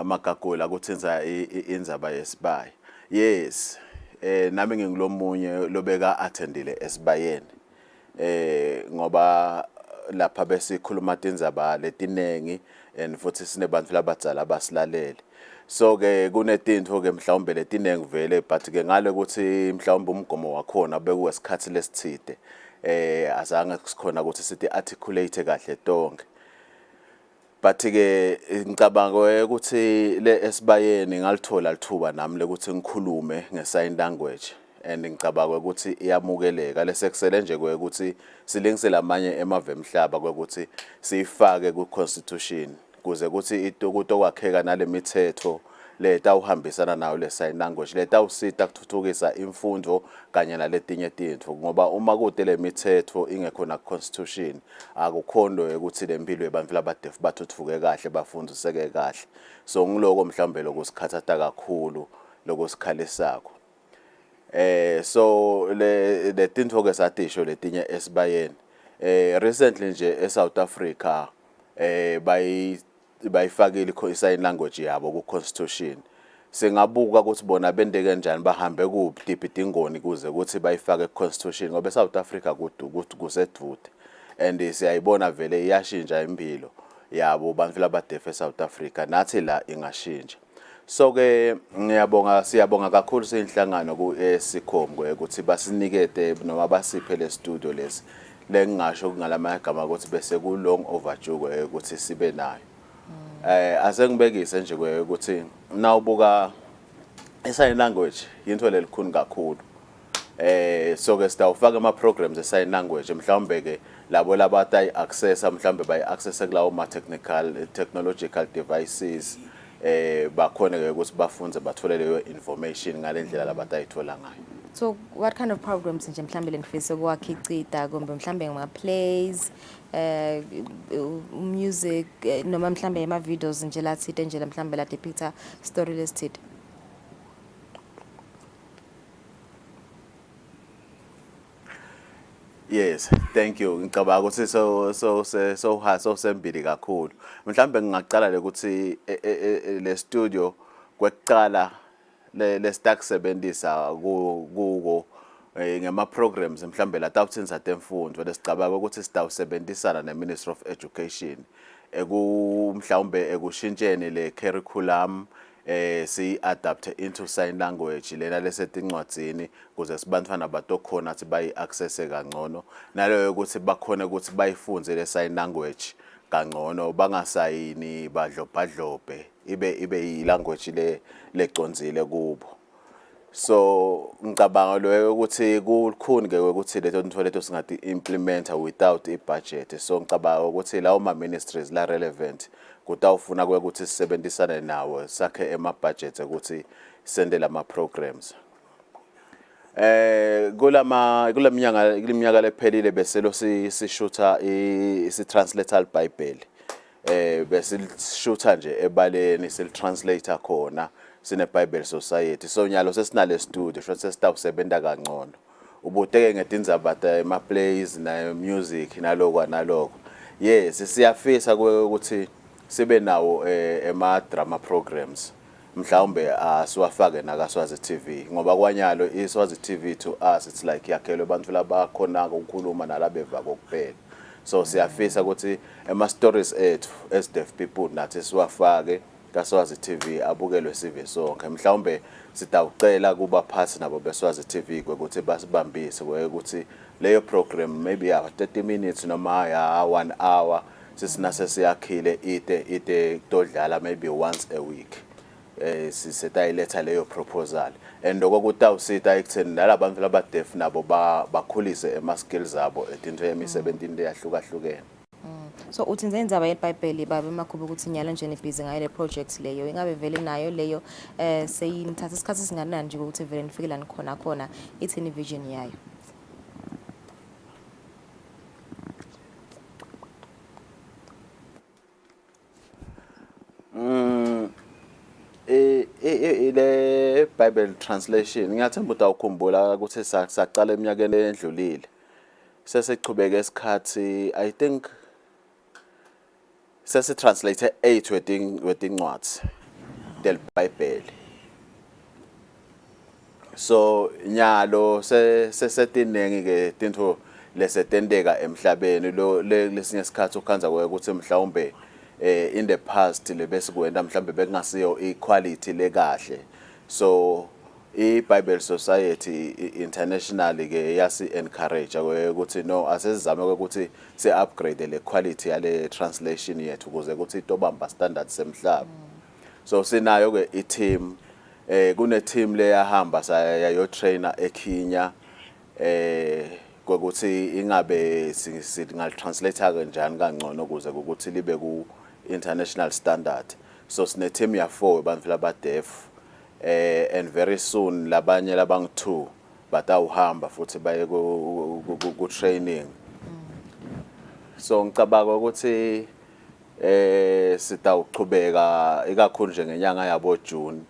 Magagula ukuthi enza indzaba yesibaye. Yes, nami ngingilomunye lobeka attendile esibayeni. Ngoba lapha besikhuluma indzaba letinengi and futhi sinebantu labadzala abasilalele. So ke kunetinto ke mhlawumbe letinengi vele but ke ngale ukuthi mhlawumbe umgomo wakhona bekuwesikhathi lesithide. Azange sikhona ukuthi sithi articulate kahle tonke. But ke ngicabanga ukuthi le esibayeni ngalithola lithuba nami lekuthi ngikhulume ngesign language and ngicabanga ukuthi iyamukeleka lesekusele nje ukuthi silingisela amanye emave emhlaba ukuthi siyifake ku constitution kuze ukuthi itokwakheka nale mithetho leta uhambisana nayo le sign language leta usita ukuthuthukisa imfundo kanye naletinye izinto ngoba uma kude le mithetho ingekho na constitution akukhondo ukuthi lempilo yabantu labadefu bathuthuke kahle bafundiseke kahle. So ngiloko mhlambe lokusikhathatha kakhulu lokusikhalisako. So le tinto ke satisho letinye esibayeni recently nje eSouth Africa bayifakile i-sign language yabo ku-constitution. Singabuka ukuthi bona bende kanjani bahambe kuphi idingoni kuze ukuthi bayifake ku-constitution ngoba eSouth Africa kusedude and siyayibona vele iyashintsha impilo yabo bantu labadeaf eSouth Africa nathi la ingashintsha. So ke siyabonga kakhulu siyinhlangano ku-Eskom ukuthi basinikete noma basiphe le studio lesi lengingasho kungalamagama ukuthi bese ku long overdue ukuthi sibe nayo. Ase ngibekise nje ukuthi nawubuka i-sign language into lelikhulu kakhulu. So ke sitawufaka ama programs e-sign language mhlawumbe ke labo labata access mhlawumbe bay access kulawo ma technological devices bakhona ke ukuthi bafunze bathole leyo information ngalendlela labatayithola ngayo.
So what kind of programs nje mhlambe lenifisa ukwakhicita kumbe mhlambe ngama plays music noma mhlambe ama videos nje lathite nje mhlambe la depicta story listed?
Yes, thank you. Ngicabanga ukuthi so sembili kakhulu. Mhlambe ngingaqala le ukuthi le studio kwekuqala le stack sebenzisa kuko ngema programs mhlambe la tawuthenza temfundo lesicabanga ukuthi sitawusebenzisana neMinistry of Education mhlawumbe ekushintsheni le curriculum si adapt into sign language lena lesetincwadzini kuze sibantwana batokhona ukuthi bayi access kangcono naleyo ukuthi bakhona ukuthi bayifunze le sign language kangcono bangasayini badlobhadlobhe ibe language leconzile kubo. So ngicabanga lo ukuthi kukhuni ke ukuthi leto ntho leto singathi implementa without a budget. So ngicabanga ukuthi lawo ma ministries la relevant kutawufuna ukuthi sisebenzisane nawo sakhe ema budgets ukuthi sendele ama programs. Kuleminyaka lephelile bese lo sishutha si-translate al-Bible. Bese shutha nje ebaleni sil-translator khona sine Bible Society. So nyalo sesinale studio shothi sesitawusebenta kangcono. Ubuteke ngetindzaba ema plays na music naloko. Yes, siyafisa ukuthi sibe nawo ema drama programs. Mhlawumbe asiwafake nakaswazi TV ngoba kwanyalo iswazi TV to us it's like yakhelwe abantu labakhona ukukhuluma nalabeva kokuphela. So siyafisa ukuthi ema stories ethu as deaf people nathi siwafake kaSwazi TV abukelwe sive sonke. Mhlawumbe sitawucela kuba phansi nabo beSwazi TV ukuthi basibambise ukuthi leyo program maybe ya 30 minutes noma ya 1 hour sisinase siyakhile ite todlala maybe once a week. Sisetayiletha leyo proposal and okutawusita ekutheni nalabantu labadeaf nabo bakhulise ema skills zabo etinto emisebentini eyahlukahlukene.
So uthi nze indzaba yeBhayibheli babe makhuba ukuthi nyalo nje nibhizi ngayo le project leyo ingabe vele nayo leyo seyinithatha isikhathi singanani nje ukuthi vele nifikela khona ithini vision yayo?
Le Bible translation ngiyathemba utawukhumbula ukuthi saqala eminyakeni endlulile sesichubeke isikhathi I think sesitranslate 8 wetincwadzi del Bible. So nyalo sesetinengi ke tinto lesetendeka emhlabeni lesinye isikhathi ukhanza ukuthi mhlawumbe in the past lebese kwenda mhlambe bekungasiyo equality lekahle. So iBible Society International ke yasi encourage ukuthi no asizame ukuthi se upgrade le quality yale translation yethu ukuze ukuthi itobamba standards semhlaba. So sinayo ke i-team kune team le yahamba sayo trainer eKenya ukuthi ingabe singal translate kanjani kangcono ukuze ukuthi libe ku international standard. So sine team ya 4 abantu labadeaf and very soon labanye labang2 batawuhamba futhi baye ku training. So ngicabanga ukuthi sitawuchubeka ikakhulu nje ngenyanga yabo June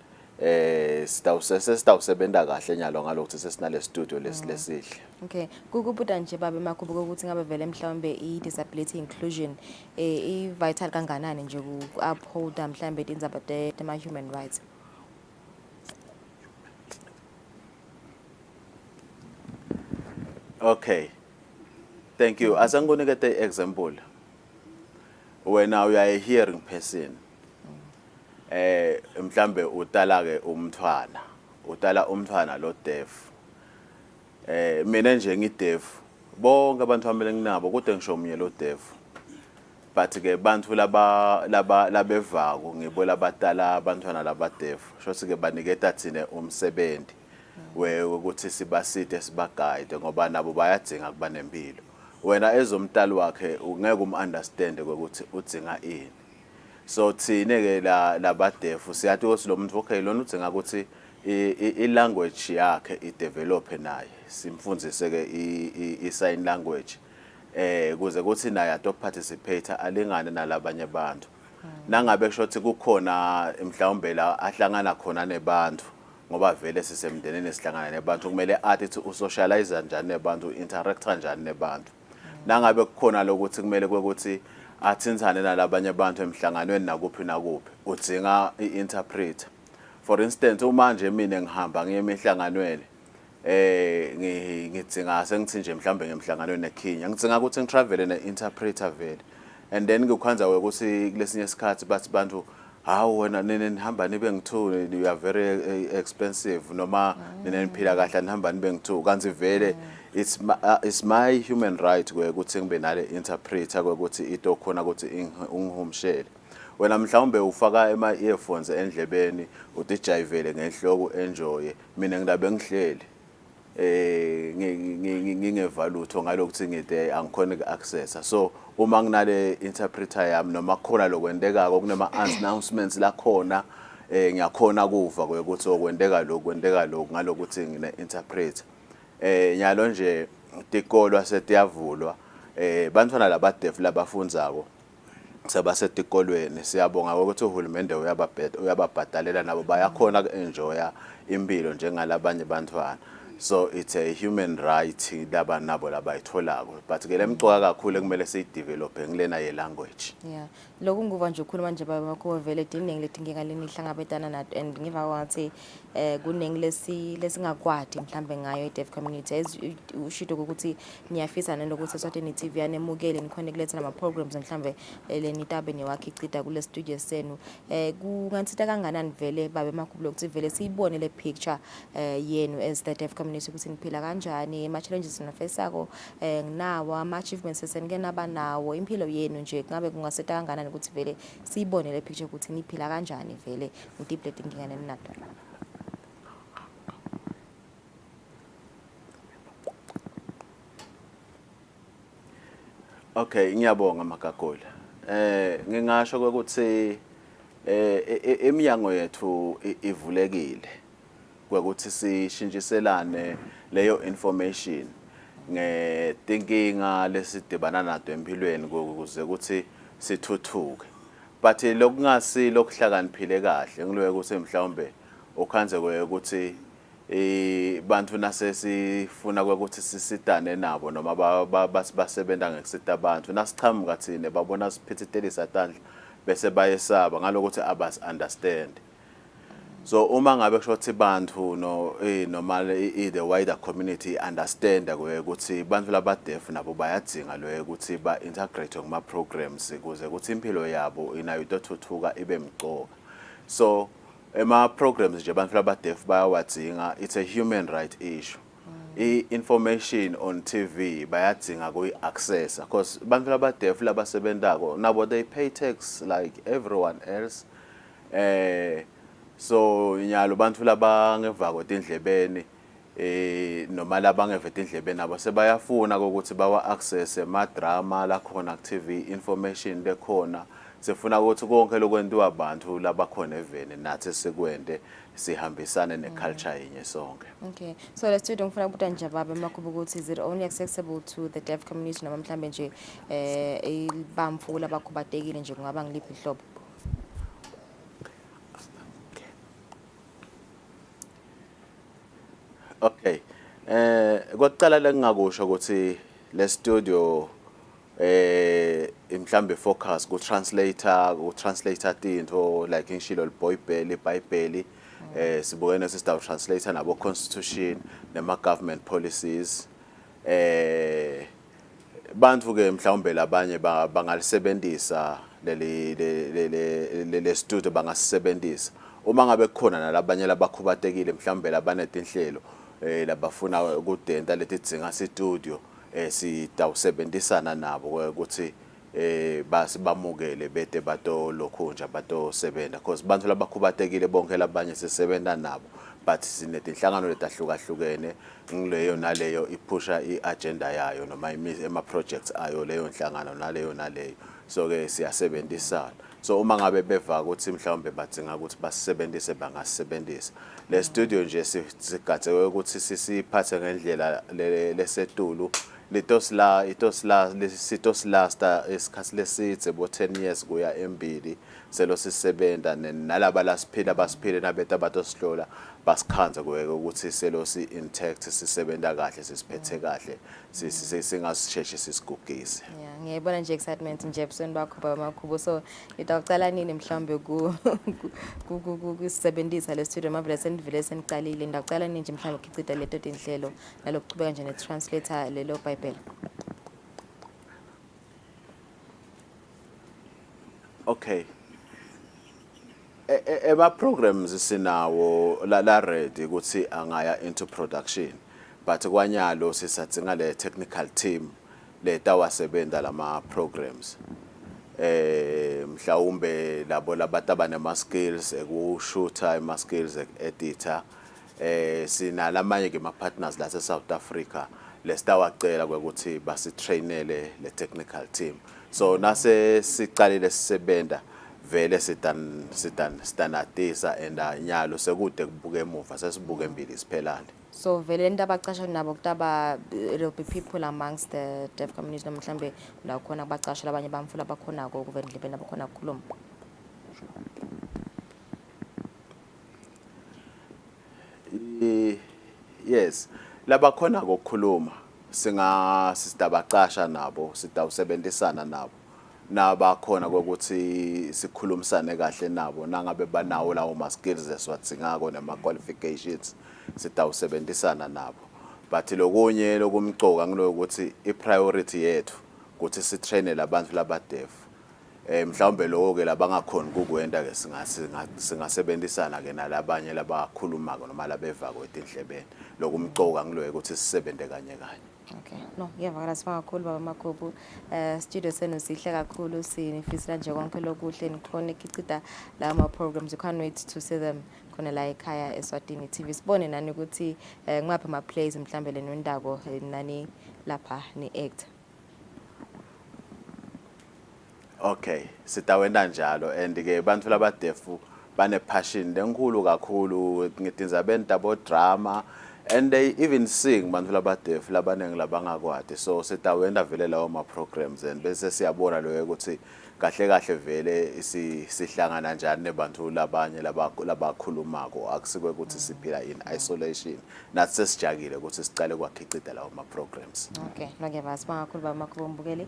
sitawusebenta kahle nyalo ngalokuthi sesinale studio lesihle.
Okay, kukubuda nje babe makhubuka ukuthi ngabe vele mhlawumbe i-disability inclusion i-vital kanganani nje ku-upholda mhlawumbe tindzaba tema-human rights.
Okay, thank you. As I'm going to get the example, when now you are a hearing person, mhlambe utala ke umntwana lo deaf. Mina nje ngi-deaf, bonke abantu bami nginabo kodwa ngisho umnye lo deaf. But ke bantu labevako ngibo labatala abantwana laba deaf. Shothi ke baniketa thina umsebenzi ukuthi sibaside sibaguide ngoba nabo bayadzinga kuba nempilo. Wena ezomntali wakhe ungeke understand ukuthi udzinga ini. So thine ke laba deaf siyathi ukuthi lo muntu okay lona udzinga ukuthi i-language yakhe i-develop naye. Simfundzise ke i-sign language. Kuze kuthi naye ato participate alingane nalabanye abantu. Nangabe kushothi kukhona mhlawumbe la ahlangana khona nebantu ngoba vele sisemndenini sihlangana nebantu kumele athi usocialize kanjani nebantu interact kanjani nebantu. Nangabe kukhona lokuthi kumele ukuthi athinthane nalabanye abantu emhlanganweni nakuphi udzinga i-interpreter. For instance uma nje mina ngihamba ngiye emihlanganweni ngidzinga sengithi nje mhlambe ngemhlanganweni eKenya ngidzinga ukuthi ngitravel ne-interpreter vele and then ngikwenza ukuthi kulesinye isikhathi bathi bantu hawu wena nihamba nibe ngi2 you are very expensive noma niphila kahle nihamba nibe ngi2 kanti vele it's my human right ukuthi ngibe nale interpreter ukuthi into khona ukuthi ungihumshele. Wena mhlawumbe ufaka ema-earphones endlebeni udijayivele ngenhloko enjoy mina ngilabe ngihleli ngingevalutho ngalokuthi ngide angikhona uku-accessa. So uma nginale interpreter yami noma khona lokwendekako kunema announcements la khona ngiyakhona kuva ukuthi okwendeka lokhu ngalokuthi ngine interpreter. Nyalo nje tikolo asetiyavulwa bantwana laba deaf labafundzako sebasetikolweni siyabonga ukuthi uhulumende uyababhadalela nabo bayakhona ku-enjoya impilo njengalabanye bantwana. So it's a human right laba nabo labayitholako but ke lemcoka kakhulu kumele siyidevelop ngilena ye language.
Yeah, lokhu nguva nje ukhuluma nje baba makho vele diningi letinkinga lenihlangabetana nato and ngiva wathi kuningi lesingakwadi mhlambe ngayo i-deaf community as ushido ukuthi niyafisa nalokuthi Eswatini TV yanemukele nikhona kuletha nama programs mhlambe lenitabe niwakhe icida kule studio senu. Kungansita kanganani vele babe makho ukuthi vele siyibone le picture yenu as the deaf community ukuthi niphila kanjani, ama challenges nafesako nginawo, ama achievements esenike naba nawo, impilo yenu nje ngabe kungasita kanganani ukuthi vele siyibone le picture ukuthi niphila kanjani vele ngidiphle inkinga nenato.
Okay, ngiyabonga Magagola. Ngingasho ukuthi eminyango yethu ivulekile ukuthi sishintshiselane leyo information ngetinkinga lesidibana nato empilweni ukuze ukuthi sithuthuke. But lokungasi lokuhlakaniphile kahle ngiloye ukuthi mhlawumbe ukhanze ukuthi bantu nasesifuna ukuthi sisitane nabo noma basebenta ngekusita abantu nasichamuka thine babona siphithitelisa tandla bese bayesaba ngalokuthi abas understand. So uma ngabe kushothi bantu noma the wider community understand ukuthi bantu laba deaf nabo bayadzinga lo ukuthi ba integrate kuma programs ukuze ukuthi impilo yabo inayo itothuthuka ibe mcoka. So ema programs nje bantu laba deaf bayawadzinga, it's a human right issue. I-information on TV bayadzinga kuyi-access because bantu laba deaf labasebentako nabo they pay tax like everyone else. So nyalo bantu labangeva kwetindlebeni noma labangeva etindlebeni nabo sebayafuna ukuthi bawa access ema drama la khona ku TV information lekhona sifuna ukuthi konke lokwentiwa abantu labakhona eveni nathi sekwende sihambisane neculture yenye sonke.
Okay, so let's do ngifuna ukubuta nje baba makho ukuthi is it only accessible to the deaf community noma mhlambe nje ibamfu labakhubatekile nje kungaba ngiliphi ihlobo?
Okay. Kokuqala lengingakusho ukuthi le studio mhlambe focus ku translator tinto like ngishilo iBhayibheli sibukene sister translator nabo constitution nema government policies bantu ke mhlawumbe labanye bangalisebenzisa le studio bangasebenzisa uma ngabe kukhona nalabanye labakhubatekile mhlawumbe labanetinhlelo labafuna ukudenta leti dinga studio sitawusebenzisana nabo ukuthi basibamukele bete bato lokhunja bato sebenza because bantu labakhubatekile bonke labanye sisebenza nabo but sinetinhlangano letahlukahlukene ngileyo naleyo iphusha iagenda yayo noma ema projects ayo leyo nhlangano naleyo so ke siyasebenzisana so uma ngabe beva ukuthi mhlawumbe badzinga ukuthi basebenzise bangasebenzisa le studio nje sigatseke ukuthi sisiphathe ngendlela lesetulu sitoslasta isikhathi lesithe bo 10 years kuya embili selo sisebenta nalaba basiphile nabeta abatosihlola basikhanza ukuthi selo si-intact sisebenta kahle sisiphethe kahle singasisheshi sisigugise.
Yeah, ngiyayibona nje excitement nje ebusweni bakho baba Makhubo, so nitawucala nini mhlawumbe kusebenzisa le studio mavele senivele seniqalile ndawucala nini nje mhlawumbe ukuchitha leto tinhlelo nalokuchubeka nje ne-translator lelo Bhayibheli?
Okay. Ema programs sinawo la ready ukuthi angaya into production but kwanyalo sisatsinga le technical team letawasebenza lama programs mhlawumbe labo labataba nema skills ekushoota ama skills editor sinalamanye ke ma partners la South Africa lesitawacela ukuthi basitrainele le technical team so nase siqalile sisebenta vele sitanatisa and nyalo sekude kubuke emuva sesibuke embili siphelane.
So vele into abacasha nabo kutaba it'll be people amongst the deaf community noma mhlambe la khona abacasha labanye bamfula bakhona ko kuvela indlebe nabakhona ukukhuluma.
Yes, labakhona ukukhuluma sitabacasha nabo sitawusebenzisana nabo nabakhona ukuthi sikhulumisane kahle nabo nangabe banawo lawo ma skills esiwadingako nema qualifications sitawusebenzisana nabo but lokunye lokumcoka ngilokuthi ipriority yethu ukuthi sitrain labantu labadef mhlawumbe lokho ke labangakhona ukukwenda ke singasebenzisana ke nalabanye labakhulumako noma labevako etindlebeni lokumcoka ngiloyo ukuthi sisebenze kanye kanye.
Okay, no, ngiyavakala sibonga kakhulu baba Makhubo. Studio senu sihle kakhulu sinifisela nje konke lokuhle nikhona ikhicida la ma programs. You can't wait to see them khona la ekhaya Eswatini TV. Sibone nani ukuthi ngapha ama plays mhlambe lenondako nani lapha ni act.
Okay, sitawenda njalo and ke bantu labadefu bane passion lenkulu kakhulu ngitinza bentabo drama and they even sing bantu labadefu labanengi labangakwadi so sitawenda vele lawo ma programs and bese siyabona lo ukuthi kahle kahle vele sihlangana njani nebantu labanye labakhulumako akusikwe ukuthi siphila in isolation nathi sesijakile ukuthi sicale kwakhicida lawo ma programs.
Okay, ngiyabonga sibonga kakhulu baba Makhubo Mbukeli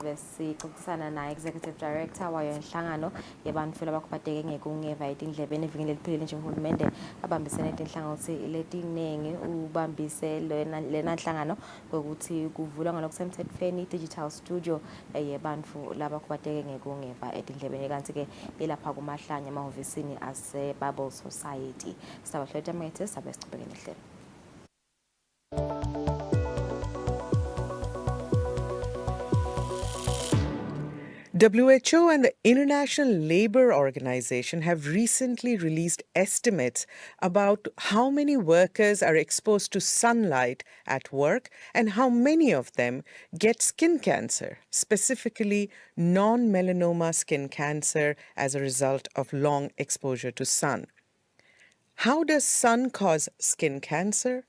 besixoxisana na executive director wayo inhlangano yabantu labakhubateke ngekungeva itindlebeni evikini eliphilile nje uhulumende abambisene inhlangano letinengi ubambise lena nhlangano ukuthi kuvulwa ngalokusemthethweni digital studio yebantu labakhubateke ngekungeva etindlebeni kanti ke ilapha kumahlanya emahhovisini ase Bible Society. Sitawahlola amethe sabe sichubeke nehlelo.
WHO and the International Labour Organization have recently released estimates about how many workers are exposed to sunlight at work and how many of them get skin cancer, specifically non-melanoma skin cancer as a result of long exposure to sun. How does sun cause skin cancer?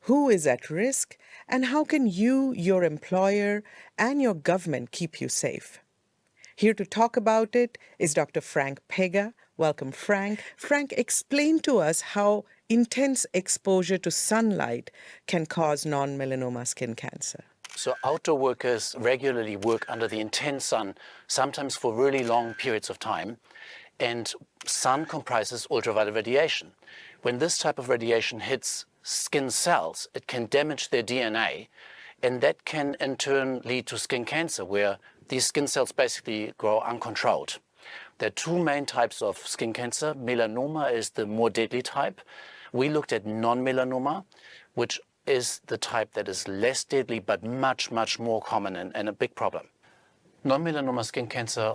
Who is at risk? And how can you, your employer, and your government keep you safe? Here to talk about it is Dr. Frank Pega. Welcome, Frank. Frank, explain to us how intense exposure to sunlight can cause non-melanoma skin cancer.
So outdoor workers regularly work under the intense sun, sometimes for really long periods of time, and sun comprises ultraviolet radiation. When this type of radiation hits skin cells, it can damage their DNA, and that can in turn lead to skin cancer, where these skin cells basically grow uncontrolled. There are two main types of skin cancer. Melanoma is the more deadly type. We looked at non-melanoma, which is the type that is less deadly but much, much more common and a big problem. Non-melanoma skin cancer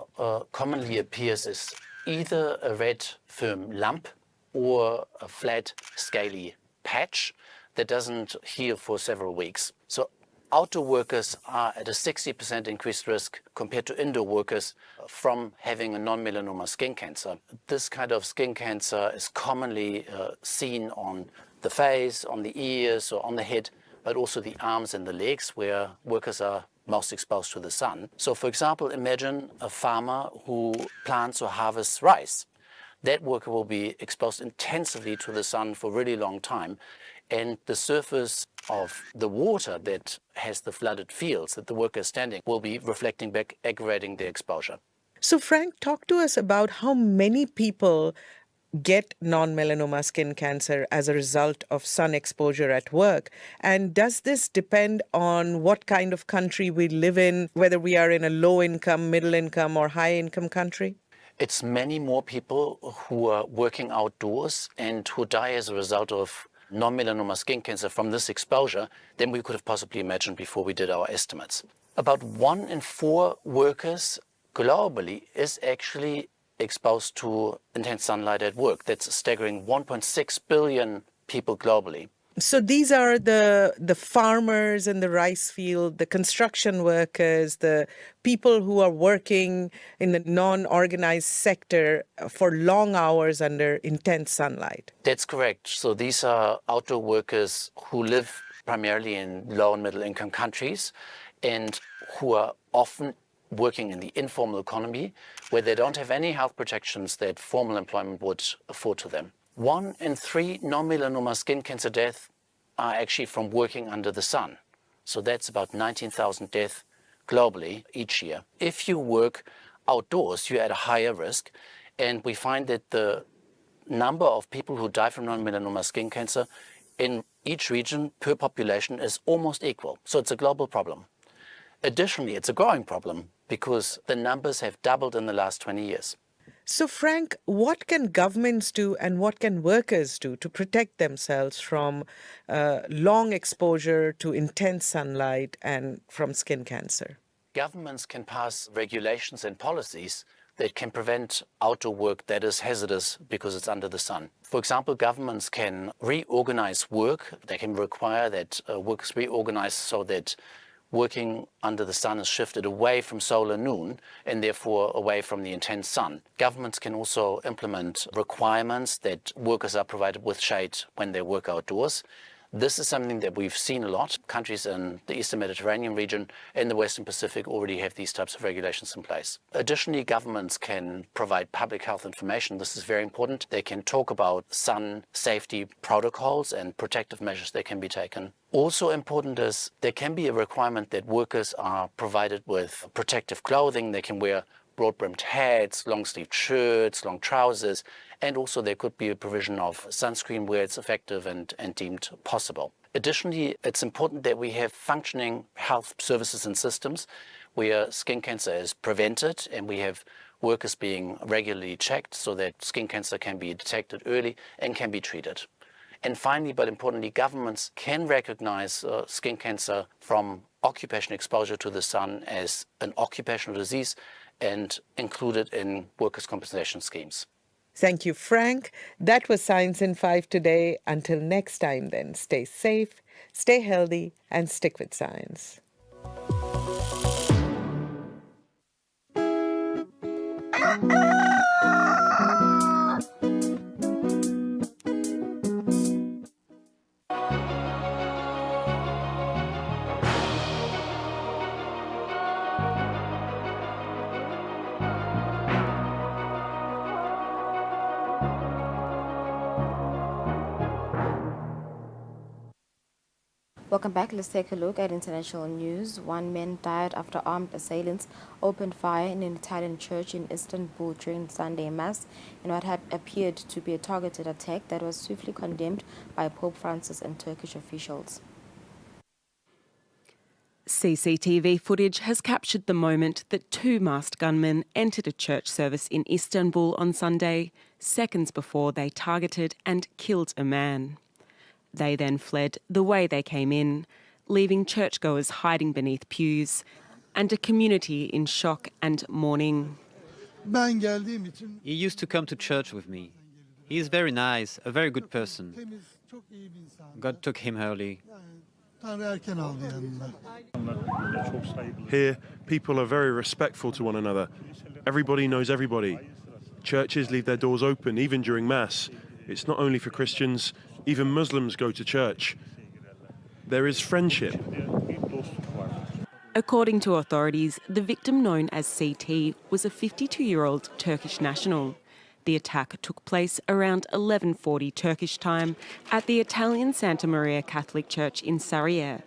commonly appears as either a red firm lump or a flat scaly patch that doesn't heal for several weeks. So outdoor workers are at a 60% increased risk compared to indoor workers from having a non-melanoma skin cancer. This kind of skin cancer is commonly seen on the face, on the ears, or on the head, but also the arms and the legs, where workers are most exposed to the sun. So for example, imagine a farmer who plants or harvests rice. That worker will be exposed intensively to the sun for a really long time, and the surface of the water that has the flooded fields that the worker is standing will be reflecting back, aggravating the exposure.
So Frank, talk to us about how many people get non-melanoma skin cancer as a result of sun exposure at work. And does this depend on what kind of country we live in, whether we are in a low-income, middle-income, or high-income country?
It's many more people who are working outdoors and who die as a result of non-melanoma skin cancer from this exposure than we could have possibly imagined before we did our estimates. About 1 in 4 workers globally is actually exposed to intense sunlight at work. That's a staggering 1.6 billion people globally.
So these are the farmers in the rice field, the construction workers, the people who are working in the non-organized sector for long hours under intense sunlight.
That's correct. So these are outdoor workers who live primarily in low and middle income countries and who are often working in the informal economy where they don't have any health protections that formal employment would afford to them. 1 in 3 non-melanoma skin cancer deaths are actually from working under the sun. So that's about 19,000 deaths globally each year. If you work outdoors, you're at a higher risk. And we find that the number of people who die from non-melanoma skin cancer in each region per population is almost equal. So it's a global problem. Additionally, it's a growing problem because the numbers have doubled in the last 20 years.
So Frank, what can governments do and what can workers do to protect themselves from long exposure to intense sunlight and from skin cancer?
Governments can pass regulations and policies that can prevent outdoor work that is hazardous because it's under the sun. For example, governments can reorganize work. They can require that workers reorganize so that working under the sun is shifted away from solar noon and therefore away from the intense sun. Governments can also implement requirements that workers are provided with shade when they work outdoors. This is something that we've seen a lot. Countries in the Eastern Mediterranean region and the Western Pacific already have these types of regulations in place. Additionally, governments can provide public health information. This is very important. They can talk about sun safety protocols and protective measures that can be taken. Also important is there can be a requirement that workers are provided with protective clothing. They can wear broad-brimmed hats, long-sleeved shirts, long trousers, and also there could be a provision of sunscreen where it's effective and deemed possible. Additionally, it's important that we have functioning health services and systems where skin cancer is prevented and we have workers being regularly checked so that skin cancer can be detected early and can be treated. And finally, but importantly, governments can recognize skin cancer from occupation exposure to the sun as an occupational disease and include it in workers' compensation schemes.
Thank you, Frank. That was Science in 5 today. Until next time then, stay safe, stay healthy, and stick with science.
Welcome back. Let's take a look at international news. One man died after armed assailants opened fire in an Italian church in Istanbul during Sunday Mass in what had appeared to be a targeted attack that was swiftly condemned by Pope Francis and Turkish officials.
CCTV footage has captured the moment that two masked gunmen entered a church service in Istanbul on Sunday, seconds before they targeted and killed a man. They then fled the way they came in, leaving churchgoers hiding beneath pews and a community in shock and mourning.
He used to come to church with me. He is very nice, a very good person. God took him early.
Here, people are very respectful to one another. Everybody knows everybody. Churches leave their doors open even during Mass. It's not only for Christians, even Muslims go to church. There is friendship.
According to authorities, the victim, known as CT, was a 52-year-old Turkish national. The attack took place around 11:40 Turkish time at the Italian Santa Maria Catholic Church in Sarriere.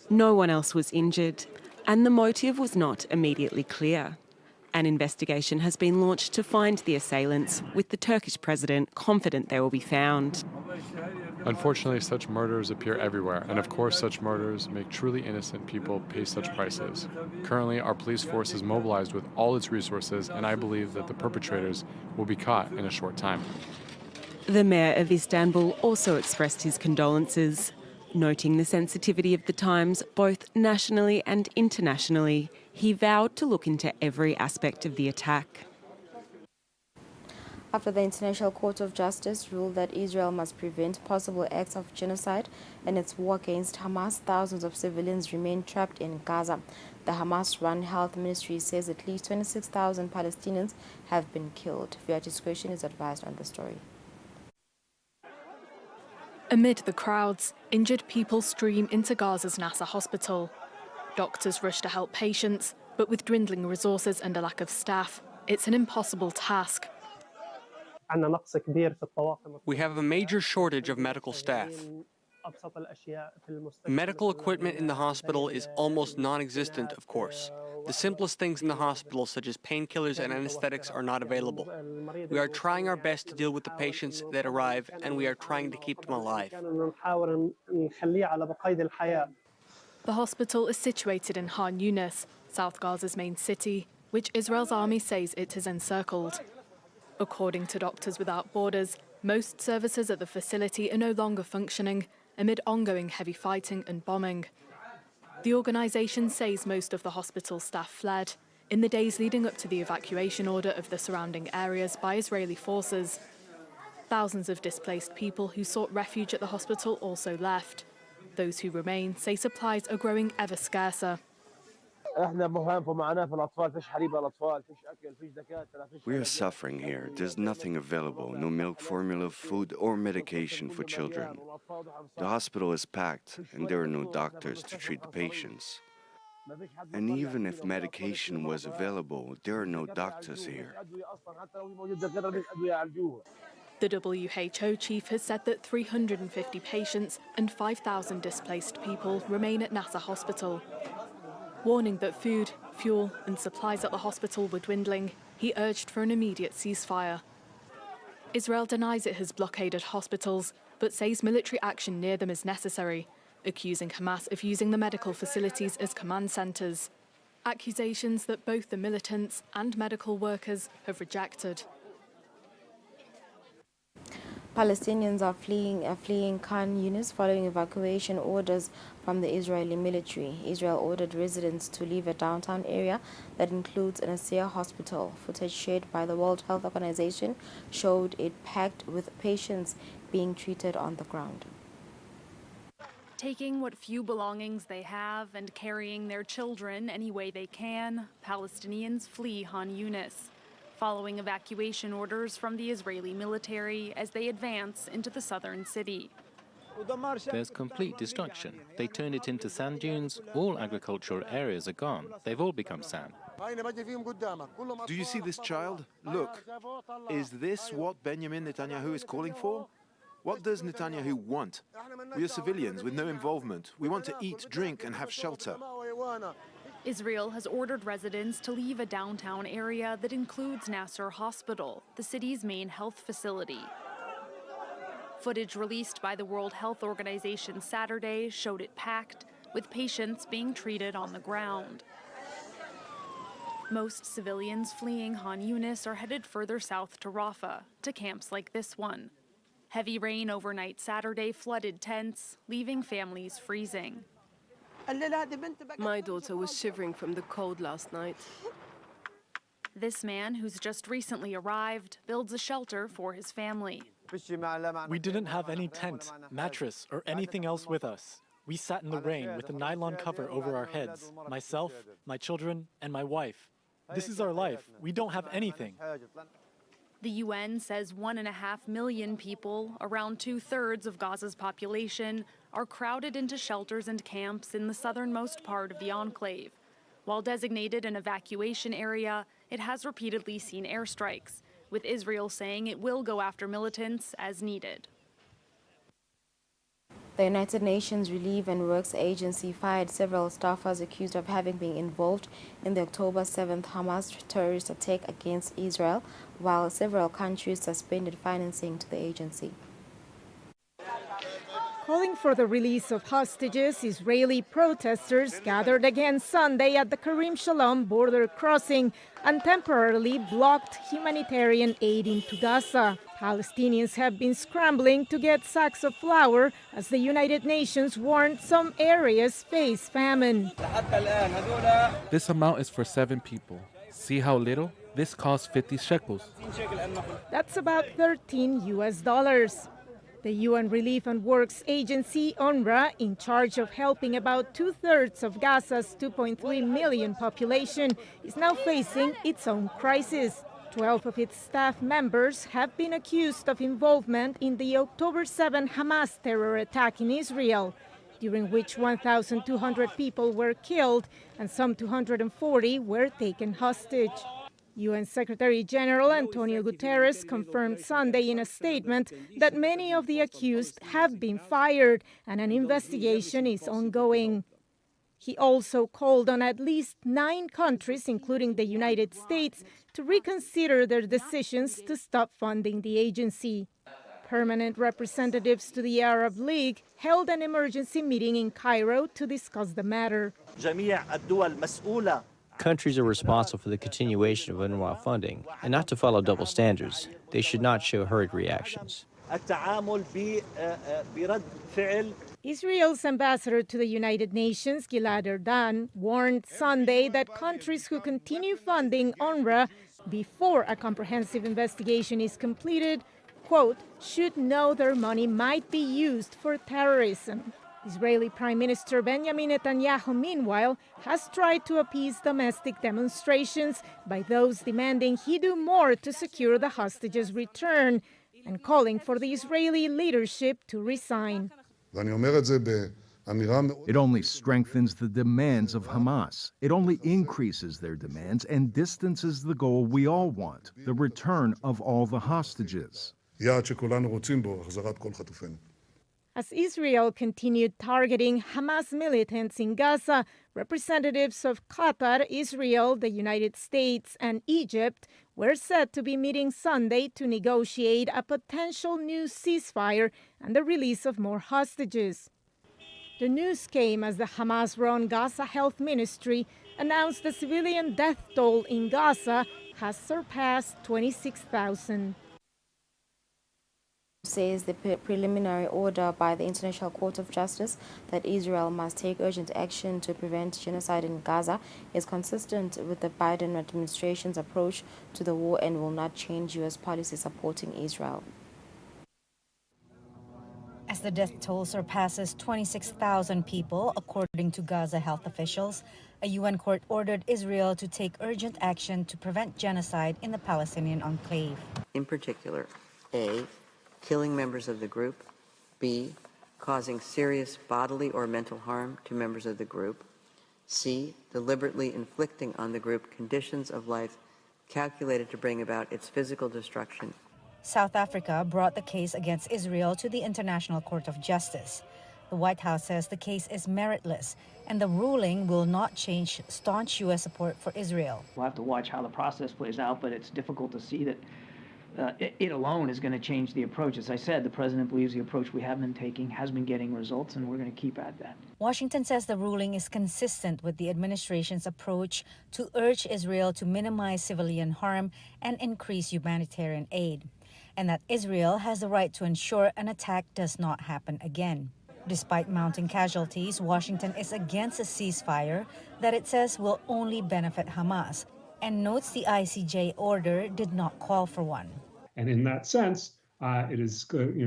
No one else was injured, and the motive was not immediately clear. An investigation has been launched to find the assailants, with the Turkish president confident they will be found.
Unfortunately, such murders appear everywhere, and of course such murders make truly innocent people pay such prices. Currently, our police force is mobilized with all its resources, and I believe that the perpetrators will be caught in a short time.
The mayor of Istanbul also expressed his condolences, noting the sensitivity of the times both nationally and internationally. He vowed to look into every aspect of the attack.
After the International Court of Justice ruled that Israel must prevent possible acts of genocide in its war against Hamas, thousands of civilians remain trapped in Gaza. The Hamas-run health ministry says at least 26,000 Palestinians have been killed. Via discretion is advised on the story.
Amid the crowds, injured people stream into Gaza's Nasser hospital. Doctors rush to help patients, but with dwindling resources and a lack of staff, it's an impossible task.
We have a major shortage of medical staff. Medical equipment in the hospital is almost non-existent, of course. The simplest things in the hospital, such as painkillers and anesthetics, are not available. We are trying our best to deal with the patients that arrive, and we are trying to keep them alive.
The hospital is situated in Khan Yunis, South Gaza's main city, which Israel's army says it has encircled. According to Doctors Without Borders, most services at the facility are no longer functioning amid ongoing heavy fighting and bombing. The organisation says most of the hospital staff fled in the days leading up to the evacuation order of the surrounding areas by Israeli forces. Thousands of displaced people who sought refuge at the hospital also left. Those who remain say supplies are growing ever scarcer.
We are suffering here. There's nothing available, no milk formula, food or medication for children. The hospital is packed and there are no doctors to treat the patients. And even if medication was available, there are no doctors here.
The WHO chief has said that 350 patients and 5,000 displaced people remain at Nasser Hospital. Warning that food, fuel and supplies at the hospital were dwindling, he urged for an immediate ceasefire. Israel denies it has blockaded hospitals, but says military action near them is necessary, accusing Hamas of using the medical facilities as command centres. Accusations that both the militants and medical workers have rejected.
Palestinians are fleeing Khan Yunis following evacuation orders from the Israeli military. Israel ordered residents to leave a downtown area that includes an Nasser hospital. Footage shared by the World Health Organization showed it packed with patients being treated on the ground.
Taking what few belongings they have and carrying their children any way they can, Palestinians flee Khan Yunis, following evacuation orders from the Israeli military as they advance into the southern city.
There's complete destruction. They turned it into sand dunes. All agricultural areas are gone. They've all become sand.
Do you see this child? Look. Is this what Benjamin Netanyahu is calling for?
What does Netanyahu want? We are civilians with no involvement. We want to eat, drink, and have shelter.
Israel has ordered residents to leave a downtown area that includes Nasser Hospital, the city's main health facility. Footage released by the World Health Organization Saturday showed it packed, with patients being treated on the ground. Most civilians fleeing Han Yunis are headed further south to Rafah, to camps like this one. Heavy rain overnight Saturday flooded tents, leaving families freezing.
My daughter was shivering from the cold last night.
This man, who's just recently arrived, builds a shelter for his family.
We didn't have any tent, mattress, or anything else with us. We sat in the rain with a nylon cover over our heads, myself, my children, and my wife. This is our life. We don't have anything.
The UN says 1.5 million people, around 2/3 of Gaza's population, are crowded into shelters and camps in the southernmost part of the enclave. While designated an evacuation area, it has repeatedly seen airstrikes, with Israel saying it will go after militants as needed.
The United Nations Relief and Works Agency fired several staffers accused of having been involved in the October 7th Hamas terrorist attack against Israel, while several countries suspended financing to the agency.
Calling for the release of hostages, Israeli protesters gathered again Sunday at the Karim Shalom border crossing and temporarily blocked humanitarian aid into Gaza. Palestinians have been scrambling to get sacks of flour as the United Nations warned some areas face famine.
This amount is for 7 people. See how little? This costs 50 shekels.
That's about $13. The UN Relief and Works Agency, UNRWA, in charge of helping about 2/3 of Gaza's 2.3 million population, is now facing its own crisis. 12 of its staff members have been accused of involvement in the October 7 Hamas terror attack in Israel, during which 1,200 people were killed and some 240 were taken hostage. UN Secretary General Antonio Guterres confirmed Sunday in a statement that many of the accused have been fired and an investigation is ongoing. He also called on at least 9 countries, including the United States, to reconsider their decisions to stop funding the agency. Permanent representatives to the Arab League held an emergency meeting in Cairo to discuss the matter.
Countries are responsible for the continuation of UNRWA funding, and not to follow double standards. They should not show hurried reactions.
Israel's ambassador to the United Nations, Gilad Erdan, warned Sunday that countries who continue funding UNRWA before a comprehensive investigation is completed, quote, should know their money might be used for terrorism. Israeli Prime Minister Benjamin Netanyahu, meanwhile, has tried to appease domestic demonstrations by those demanding he do more to secure the hostages' return and calling for the Israeli leadership to resign.
It only strengthens the demands of Hamas. It only increases their demands and distances the goal we all want, the return of all the hostages.
As Israel continued targeting Hamas militants in Gaza, representatives of Qatar, Israel, the United States, and Egypt were said to be meeting Sunday to negotiate a potential new ceasefire and the release of more hostages. The news came as the Hamas-run Gaza Health Ministry announced the civilian death toll in Gaza has surpassed 26,000.
Says the preliminary order by the International Court of Justice that Israel must take urgent action to prevent genocide in Gaza is consistent with the Biden administration's approach to the war and will not change U.S. policy supporting Israel.
As the death toll surpasses 26,000 people, according to Gaza health officials, a UN court ordered Israel to take urgent action to prevent genocide in the Palestinian enclave.
In particular, A, killing members of the group, B, causing serious bodily or mental harm to members of the group, C, deliberately inflicting on the group conditions of life calculated to bring about its physical destruction,
South Africa brought the case against Israel to the International Court of Justice. The White House says the case is meritless, and the ruling will not change staunch U.S. support for Israel.
We'll have to watch how the process plays out, but it's difficult to see that it alone is going to change the approach. As I said, the president believes the approach we have been taking has been getting results, and we're going to keep at that.
Washington says the ruling is consistent with the administration's approach to urge Israel to minimize civilian harm and increase humanitarian aid, and that Israel has the right to ensure an attack does not happen again. Despite mounting casualties, Washington is against a ceasefire that it says will only benefit Hamas, and notes the ICJ order did not call for one.
And in that sense, it is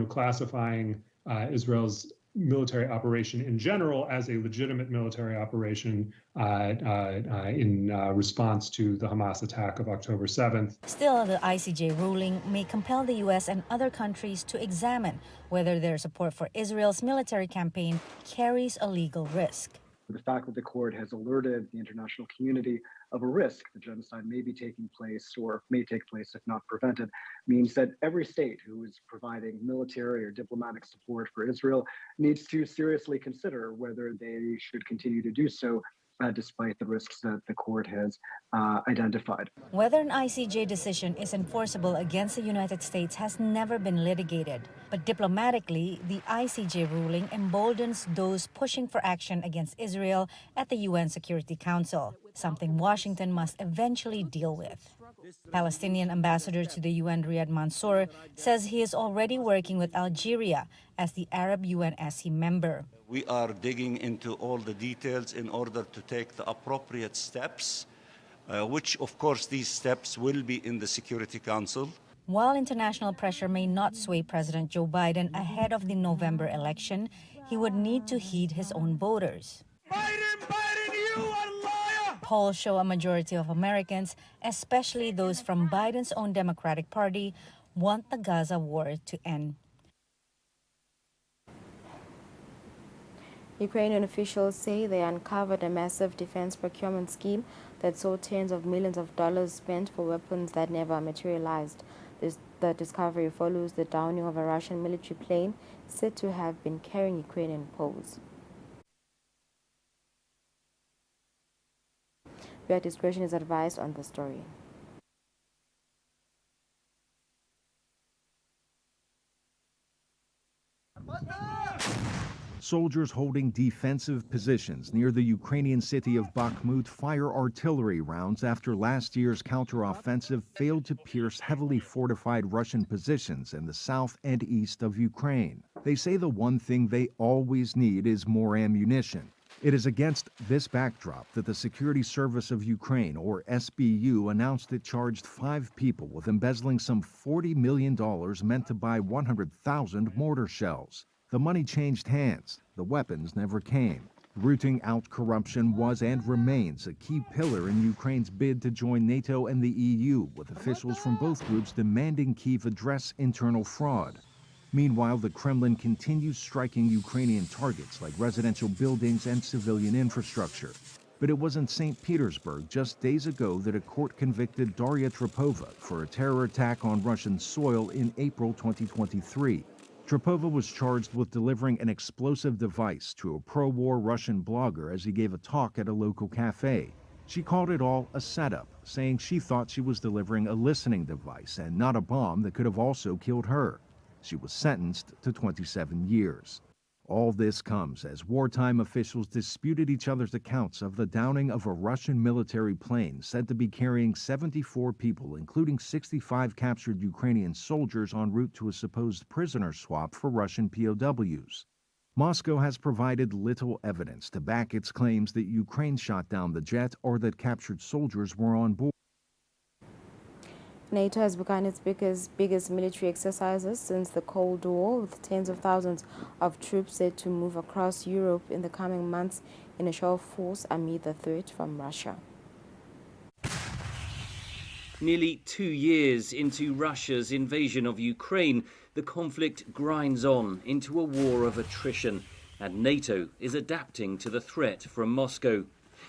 classifying Israel's military operation in general as a legitimate military operation in response to the Hamas attack of October 7th.
Still, the ICJ ruling may compel the U.S. and other countries to examine whether their support for Israel's military campaign carries a legal risk.
The fact that the court has alerted the international community of a risk that genocide may be taking place or may take place if not prevented means that every state who is providing military or diplomatic support for Israel needs to seriously consider whether they should continue to do so despite the risks that the court has identified.
Whether an ICJ decision is enforceable against the United States has never been litigated. But diplomatically, the ICJ ruling emboldens those pushing for action against Israel at the UN Security Council, something Washington must eventually deal with. Palestinian ambassador to the UN Riyad Mansour says he is already working with Algeria as the Arab UNSC member.
We are digging into all the details in order to take the appropriate steps, which of course these steps will be in the Security Council.
While international pressure may not sway President Joe Biden ahead of the November election, he would need to heed his own voters. Biden, you are a liar! Polls show a majority of Americans, especially those from Biden's own Democratic Party, want the Gaza war to end.
Ukrainian officials say they uncovered a massive defense procurement scheme that saw tens of millions of dollars spent for weapons that never materialized. The discovery follows the downing of a Russian military plane said to have been carrying Ukrainian Poles. Your discretion is advised on the story.
Soldiers holding defensive positions near the Ukrainian city of Bakhmut fire artillery rounds after last year's counteroffensive failed to pierce heavily fortified Russian positions in the south and east of Ukraine. They say the one thing they always need is more ammunition. It is against this backdrop that the Security Service of Ukraine, or SBU, announced it charged 5 people with embezzling some $40 million meant to buy 100,000 mortar shells. The money changed hands. The weapons never came. Rooting out corruption was and remains a key pillar in Ukraine's bid to join NATO and the EU, with officials from both groups demanding Kyiv address internal fraud. Meanwhile, the Kremlin continues striking Ukrainian targets like residential buildings and civilian infrastructure. But it was in St. Petersburg just days ago that a court convicted Daria Trepova for a terror attack on Russian soil in April 2023. Trepova was charged with delivering an explosive device to a pro-war Russian blogger as he gave a talk at a local cafe. She called it all a setup, saying she thought she was delivering a listening device and not a bomb that could have also killed her. She was sentenced to 27 years. All this comes as wartime officials disputed each other's accounts of the downing of a Russian military plane said to be carrying 74 people, including 65 captured Ukrainian soldiers en route to a supposed prisoner swap for Russian POWs. Moscow has provided little evidence to back its claims that Ukraine shot down the jet or that captured soldiers were on board.
NATO has begun its biggest military exercises since the Cold War, with tens of thousands of troops set to move across Europe in the coming months in a show of force amid the threat from Russia.
Nearly 2 years into Russia's invasion of Ukraine, the conflict grinds on into a war of attrition, and NATO is adapting to the threat from Moscow.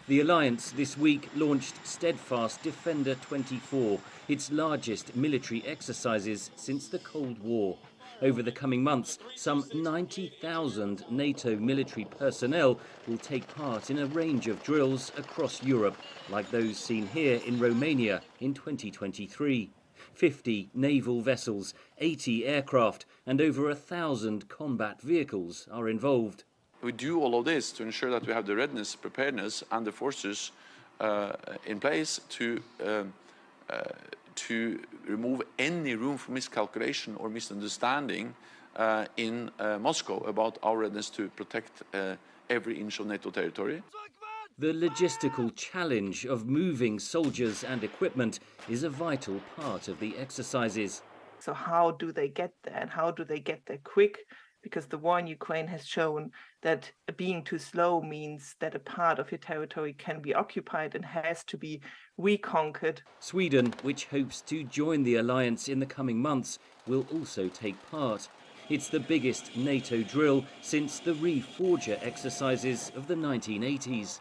The alliance this week launched Steadfast Defender 24, its largest military exercises since the Cold War. Over the coming months, some 90,000 NATO military personnel will take part in a range of drills across Europe, like those seen here in Romania in 2023. 50 naval vessels, 80 aircraft, and over 1,000 combat vehicles are involved.
We do all of this to ensure that we have the readiness, preparedness, and the forces in place to remove any room for miscalculation or misunderstanding in Moscow about our readiness to protect every inch of NATO territory.
The logistical challenge of moving soldiers and equipment is a vital part of the exercises.
So how do they get there, and how do they get there quick? Because the war in Ukraine has shown that being too slow means that a part of your territory can be occupied and has to be reconquered.
Sweden, which hopes to join the alliance in the coming months, will also take part. It's the biggest NATO drill since the Reforger exercises of the 1980s.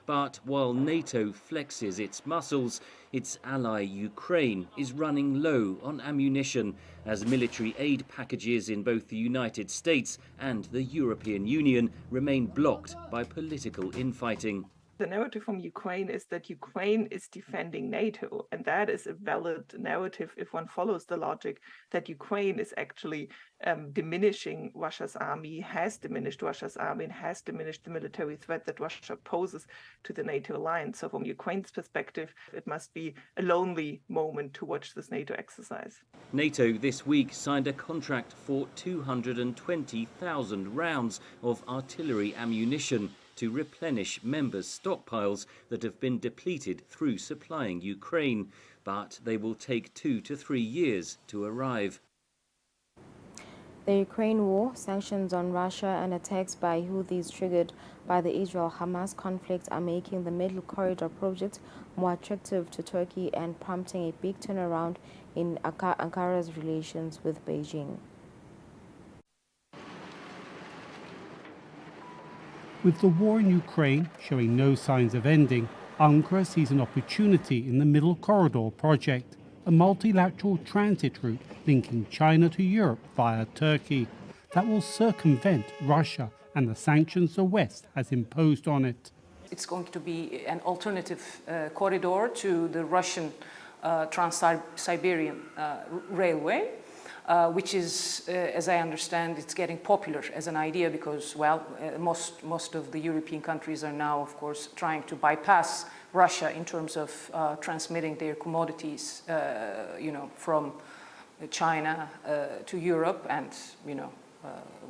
But while NATO flexes its muscles, its ally Ukraine is running low on ammunition as military aid packages in both the United States and the European Union remain blocked by political infighting.
The narrative from Ukraine is that Ukraine is defending NATO, and that is a valid narrative if one follows the logic that Ukraine is actually diminishing Russia's army, has diminished Russia's army, and has diminished the military threat that Russia poses to the NATO alliance. So from Ukraine's perspective, it must be a lonely moment to watch this NATO exercise.
NATO this week signed a contract for 220,000 rounds of artillery ammunition to replenish members' stockpiles that have been depleted through supplying Ukraine, but they will take 2 to 3 years to arrive.
The Ukraine war, sanctions on Russia and attacks by Houthis triggered by the Israel-Hamas conflict are making the Middle Corridor project more attractive to Turkey and prompting a big turnaround in Ankara's relations with Beijing.
With the war in Ukraine showing no signs of ending, Ankara sees an opportunity in the Middle Corridor project, a multilateral transit route linking China to Europe via Turkey that will circumvent Russia and the sanctions the West has imposed on it.
It's going to be an alternative corridor to the Russian Trans-Siberian Railway. Which is, as I understand, it's getting popular as an idea because, well, most of the European countries are now, of course, trying to bypass Russia in terms of transmitting their commodities, from China to Europe and,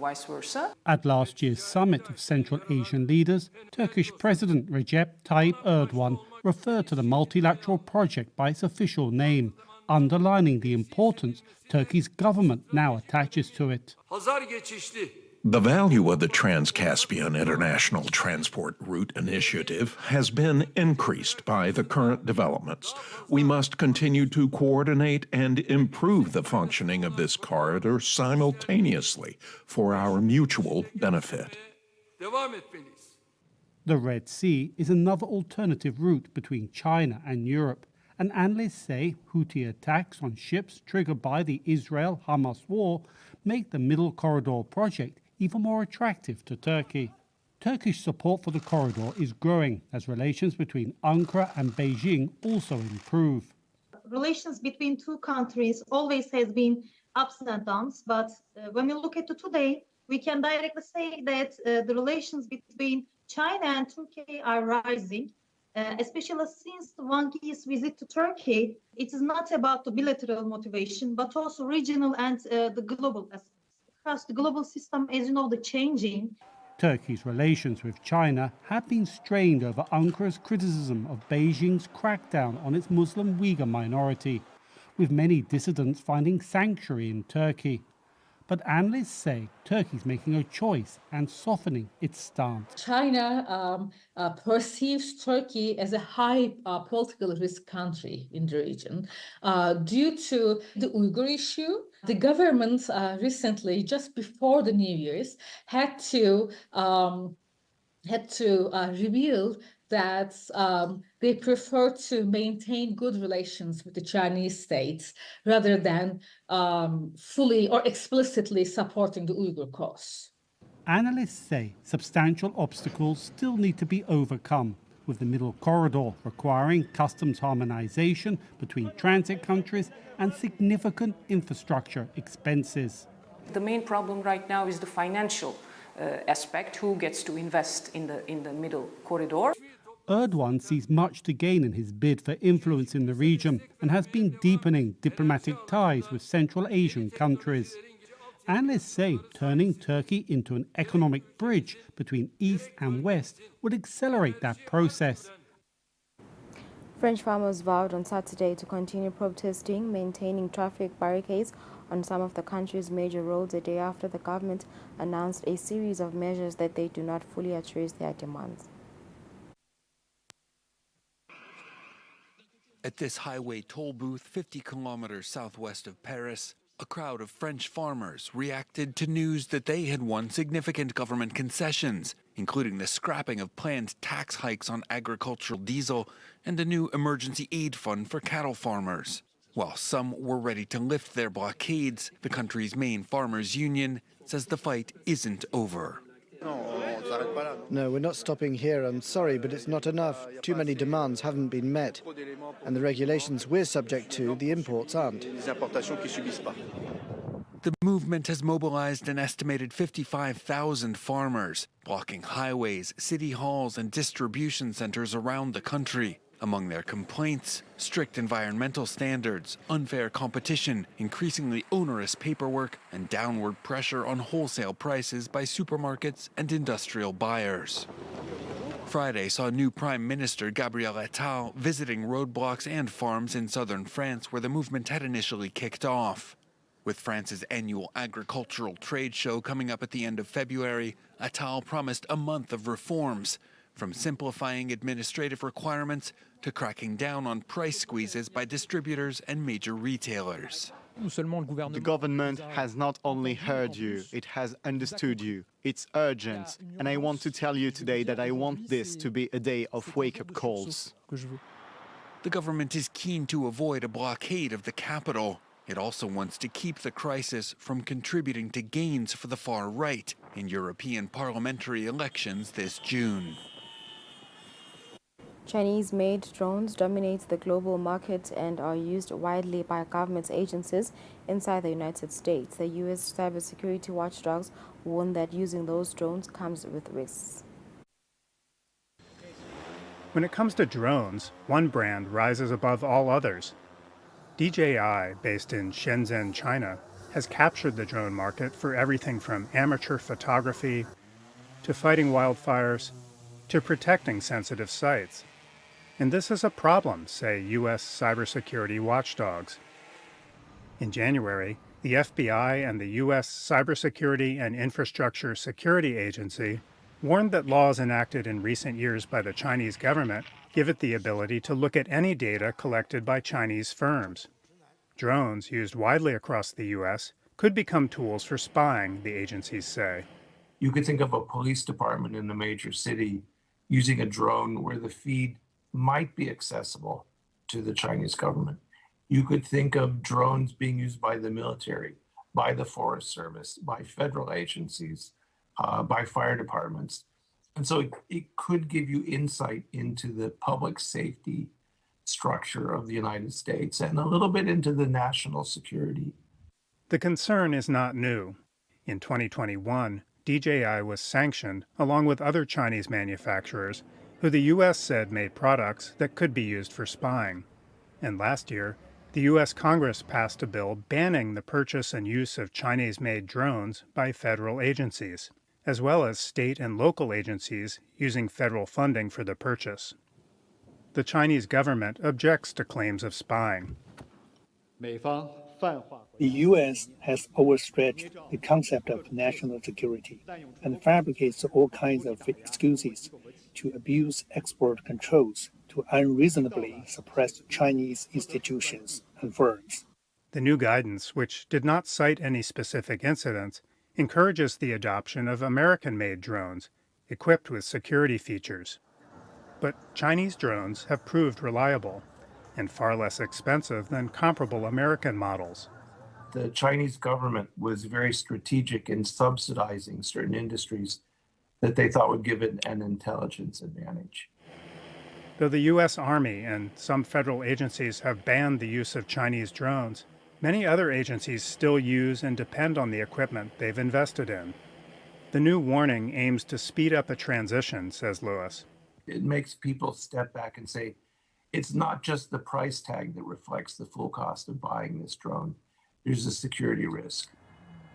vice versa.
At last year's summit of Central Asian leaders, Turkish President Recep Tayyip Erdogan referred to the multilateral project by its official name, underlining the importance Turkey's government now attaches to it.
The value of the Trans-Caspian International Transport Route Initiative has been increased by the current developments. We must continue to coordinate and improve the functioning of this corridor simultaneously for our mutual benefit.
The Red Sea is another alternative route between China and Europe, and analysts say Houthi attacks on ships triggered by the Israel-Hamas war make the Middle Corridor project even more attractive to Turkey. Turkish support for the corridor is growing as relations between Ankara and Beijing also improve.
Relations between two countries always has been ups and downs, but when we look at today, we can directly say that the relations between China and Turkey are rising. Especially since Wang Yi's visit to Turkey, it is not about the bilateral motivation, but also regional and the global aspects. Because the global system, as you know, the changing.
Turkey's relations with China have been strained over Ankara's criticism of Beijing's crackdown on its Muslim Uyghur minority, with many dissidents finding sanctuary in Turkey. But analysts say Turkey's making a choice and softening its stance.
China perceives Turkey as a high political risk country in the region due to the Uyghur issue. The government recently, just before the New Year's, had to reveal that they prefer to maintain good relations with the Chinese state rather than fully or explicitly supporting the Uyghur cause.
Analysts say substantial obstacles still need to be overcome, with the middle corridor requiring customs harmonization between transit countries and significant infrastructure expenses.
The main problem right now is the financial aspect, who gets to invest in the middle corridor.
Erdogan sees much to gain in his bid for influence in the region and has been deepening diplomatic ties with Central Asian countries. Analysts say turning Turkey into an economic bridge between East and West would accelerate that process.
French farmers vowed on Saturday to continue protesting, maintaining traffic barricades on some of the country's major roads a day after the government announced a series of measures that they do not fully address their demands.
At this highway toll booth 50 kilometers southwest of Paris, a crowd of French farmers reacted to news that they had won significant government concessions, including the scrapping of planned tax hikes on agricultural diesel and a new emergency aid fund for cattle farmers. While some were ready to lift their blockades, the country's main farmers' union says the fight isn't over.
No, we're not stopping here. I'm sorry, but it's not enough. Too many demands haven't been met. And the regulations we're subject to, the imports aren't.
The movement has mobilized an estimated 55,000 farmers, blocking highways, city halls, and distribution centers around the country. Among their complaints, strict environmental standards, unfair competition, increasingly onerous paperwork, and downward pressure on wholesale prices by supermarkets and industrial buyers. Friday saw new Prime Minister Gabriel Attal visiting roadblocks and farms in southern France where the movement had initially kicked off. With France's annual agricultural trade show coming up at the end of February, Attal promised a month of reforms, from simplifying administrative requirements to cracking down on price squeezes by distributors and major retailers.
The government has not only heard you, it has understood you. It's urgent, and I want to tell you today that I want this to be a day of wake-up calls.
The government is keen to avoid a blockade of the capital. It also wants to keep the crisis from contributing to gains for the far right in European parliamentary elections this June.
Chinese-made drones dominate the global market and are used widely by government agencies inside the United States. The U.S. cybersecurity watchdogs warn that using those drones comes with risks.
When it comes to drones, one brand rises above all others. DJI, based in Shenzhen, China, has captured the drone market for everything from amateur photography to fighting wildfires to protecting sensitive sites. And this is a problem, say U.S. cybersecurity watchdogs. In January, the FBI and the U.S. Cybersecurity and Infrastructure Security Agency warned that laws enacted in recent years by the Chinese government give it the ability to look at any data collected by Chinese firms. Drones, used widely across the U.S., could become tools for spying, the agencies say.
You could think of a police department in a major city using a drone where the feed might be accessible to the Chinese government. You could think of drones being used by the military, by the Forest Service, by federal agencies, by fire departments. And so it could give you insight into the public safety structure of the United States and a little bit into the national security.
The concern is not new. In 2021, DJI was sanctioned along with other Chinese manufacturers who the U.S. said made products that could be used for spying. And last year, the U.S. Congress passed a bill banning the purchase and use of Chinese-made drones by federal agencies, as well as state and local agencies using federal funding for the purchase. The Chinese government objects to claims of spying.
The U.S. has overstretched the concept of national security and fabricates all kinds of excuses to abuse export controls to unreasonably suppress Chinese institutions and firms.
The new guidance, which did not cite any specific incidents, encourages the adoption of American-made drones equipped with security features. But Chinese drones have proved reliable and far less expensive than comparable American models.
The Chinese government was very strategic in subsidizing certain industries that they thought would give it an intelligence advantage.
Though the U.S. Army and some federal agencies have banned the use of Chinese drones, many other agencies still use and depend on the equipment they've invested in. The new warning aims to speed up a transition, says Lewis.
It makes people step back and say, it's not just the price tag that reflects the full cost of buying this drone. There's a security risk.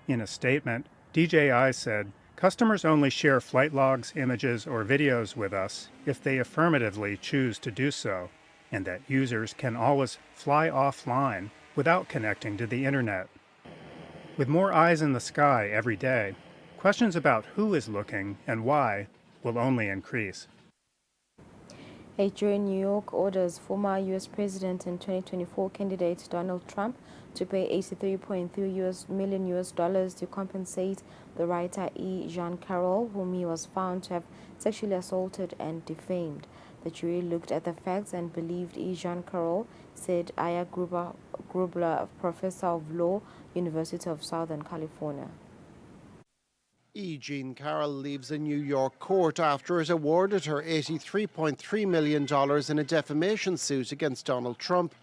In a statement, DJI said, customers only share flight logs, images, or videos with us if they affirmatively choose to do so, and that users can always fly offline without connecting to the internet. With more eyes in the sky every day, questions about who is looking and why will only increase.
A jury in New York orders former U.S. President and 2024 candidate Donald Trump to pay $83.3 million to compensate the writer E. Jean Carroll, whom he was found to have sexually assaulted and defamed. The jury looked at the facts and believed E. Jean Carroll, said Aya Grubler, professor of law, University of Southern California.
E. Jean Carroll leaves a New York court after it awarded her $83.3 million in a defamation suit against Donald Trump.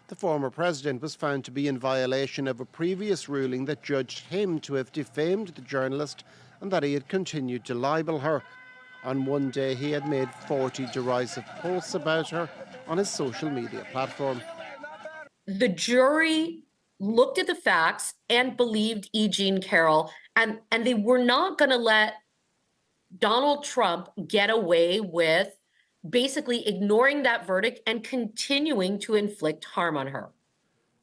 The former president was found to be in violation of a previous ruling that judged him to have defamed the journalist and that he had continued to libel her. On one day, he had made 40 derisive posts about her on his social media platform.
The jury looked at the facts and believed E. Jean Carroll, and they were not going to let Donald Trump get away with basically ignoring that verdict and continuing to inflict harm on her.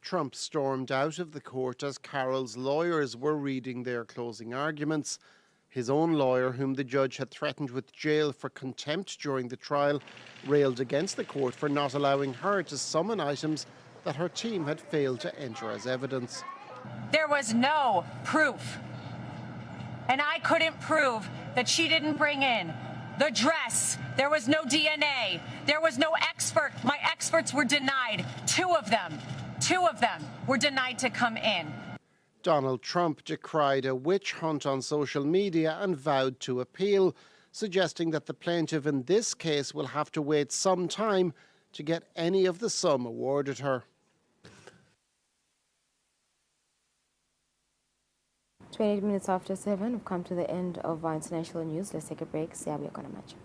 Trump stormed out of the court as Carroll's lawyers were reading their closing arguments. His own lawyer, whom the judge had threatened with jail for contempt during the trial, railed against the court for not allowing her to summon items that her team had failed to enter as evidence.
There was no proof, and I couldn't prove that she didn't bring in the dress. There was no DNA. There was no expert. My experts were denied. Two of them were denied to come in.
Donald Trump decried a witch hunt on social media and vowed to appeal, suggesting that the plaintiff in this case will have to wait some time to get any of the sum awarded her.
28 minutes after 7, we've come to the end of our international news. Let's take a break. Siyabuya khona manje.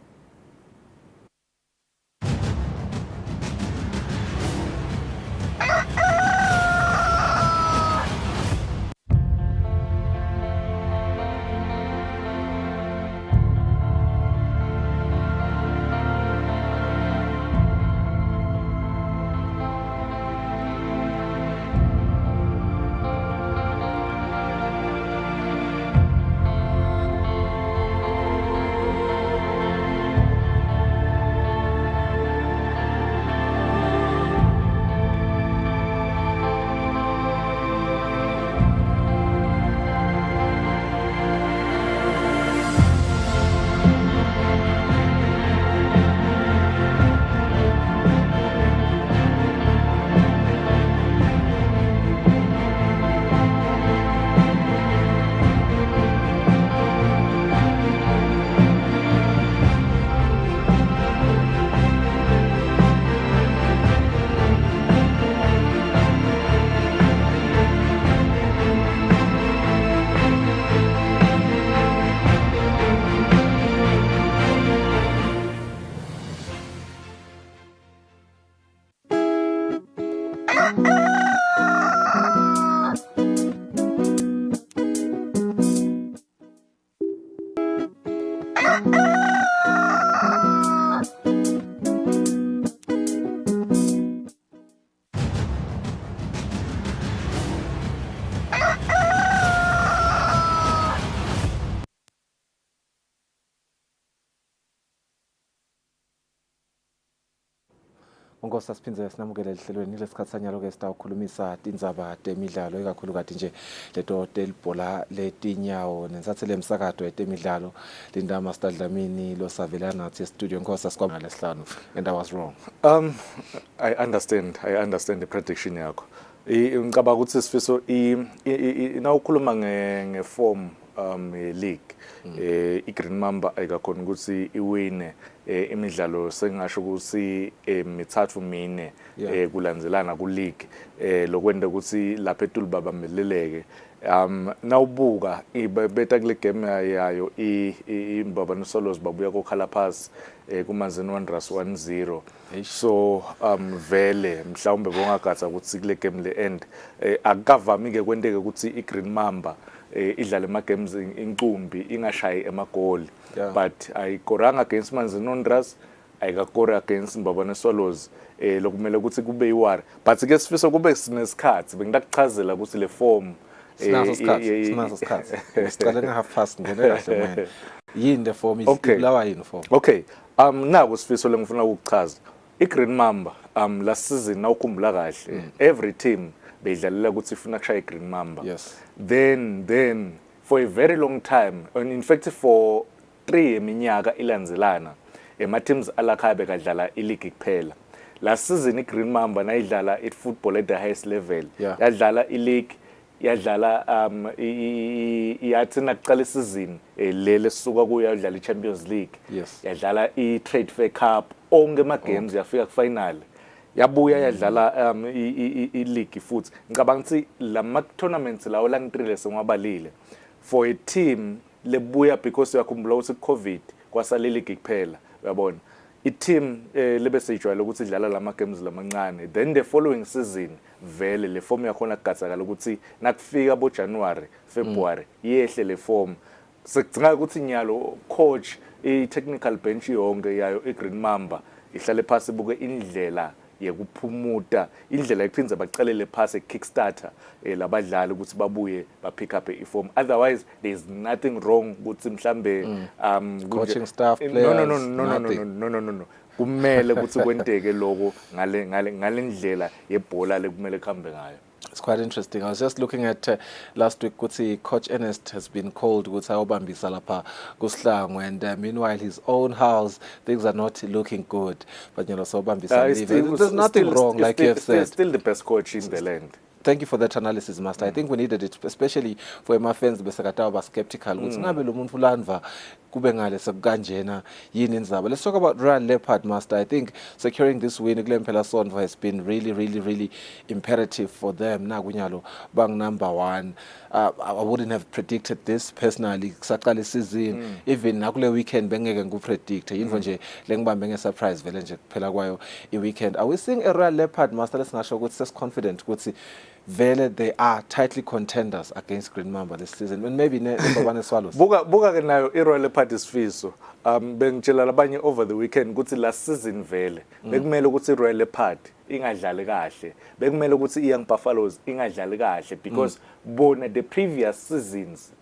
Unkosi asiphindze sinamukele ehlelweni lesikhathi sanyalo ke sitawukhulumisa tindzaba temidlalo ikakhulukazi nje leto telibhola letinyawo nensathelo emsakato yetemidlalo Linda Master Dlamini lo savelana nathi studio Nkosi asikwamala lesihlanu and I was wrong.
I understand the prediction yakho. Ngicabanga ukuthi sifiso nawukhuluma ngeform league iGreen Mamba ayikakhona ukuthi iwine imidlalo sengasho ukuthi mithathu mine kulandzelana ku league lokwenda ukuthi lapha eTulu babambeleleke nawubuka ibeta kule game yayo imbabano solos babuya kokhala pass kuManzini Wanderers 1-0 so vele mhlawumbe bongagatsa ukuthi kule game le end akavami ke kwenteke ukuthi iGreen Mamba idlala ema games incumbi ingashayi emagoli but ayikoranga against Manzini Wanderers ayikakora against Mbabane Swallows lokumele ukuthi kube iwari but ke sifisa kube sinesikhathi bengidakuchazela ukuthi le form
sinaso isikhathi sicala nge-half past ngene kahle manje yini the form ibulawa yini form
okay naku sifiso lengifuna ukuchaza iGreen Mamba last season nawukhumbula kahle every team beyidlalela ukuthi ifuna kushaya iGreen Mamba then for a very long time and in fact for 3 eminyaka ilandzelana ema teams alakhaya bekadlala ileague kuphela last season iGreen Mamba nayidlala football at the highest level yadlala ileague yadlala yathi nakuqala isizini lele sisuka kuyo yadlala iChampions League yadlala iTrade Fair Cup onke ama games yafika ku final yabuya yadlala ileague futhi ngicabanga ukuthi lama tournaments lawo langitrile sengabalile for a team lebuya because yakhumbula ukuthi COVID kwasale league kuphela uyabona i-team lebe sejwayele ukuthi idlala lama games lamancane then the following season vele le form yakhona kugatsakala ukuthi nakufika bo January February yehle le form sekudinga ukuthi nyalo coach i-technical bench yonke yayo iGreen Mamba ihlale phasi buke indlela yekuphumuta indlela ephinza baqalele phasi kickstarter labadlali ukuthi babuye ba pick up iform otherwise there is nothing wrong ukuthi mhlambe
coaching staff players
no kumele ukuthi kwenteke lokho ngale ndlela yebhola lekumele kuhambe ngayo.
It's quite interesting. I was just looking at last week ukuthi Coach Ernest has been called ukuthi ayobambisa lapha kuSihlangu and meanwhile his own house things are not looking good but you know so bambisa there's nothing wrong like you have said.
Still the best coach in the land.
Thank you for that analysis, Master. I think we needed it, especially for my fans besakatawa ba skeptical. Ukuthi ngabe lo muntu ulanva kube ngale sekukanjena yini indzaba. Let's talk about Royal Leopard, Master. I think securing this win kule mphela sonto has been really imperative for them. Na kunyalo bang number 1. I wouldn't have predicted this personally. Kusaqala season even nakule weekend bengeke ngikupredict. Yinvo nje lengibambe ngesurprise vele nje kuphela kwayo weekend. Are we seeing a Royal Leopard, Master? Let's ngasho ukuthi ses confident ukuthi vele they are tightly contenders against Green Mamba this season when maybe Mbabane Swallows
buka ke nayo iRoyal Leopard isifiso bengitshela labanye over the weekend ukuthi last season vele bekumele ukuthi iRoyal Leopard ingadlali kahle bekumele ukuthi iYoung Buffaloes ingadlali kahle because bona the previous seasons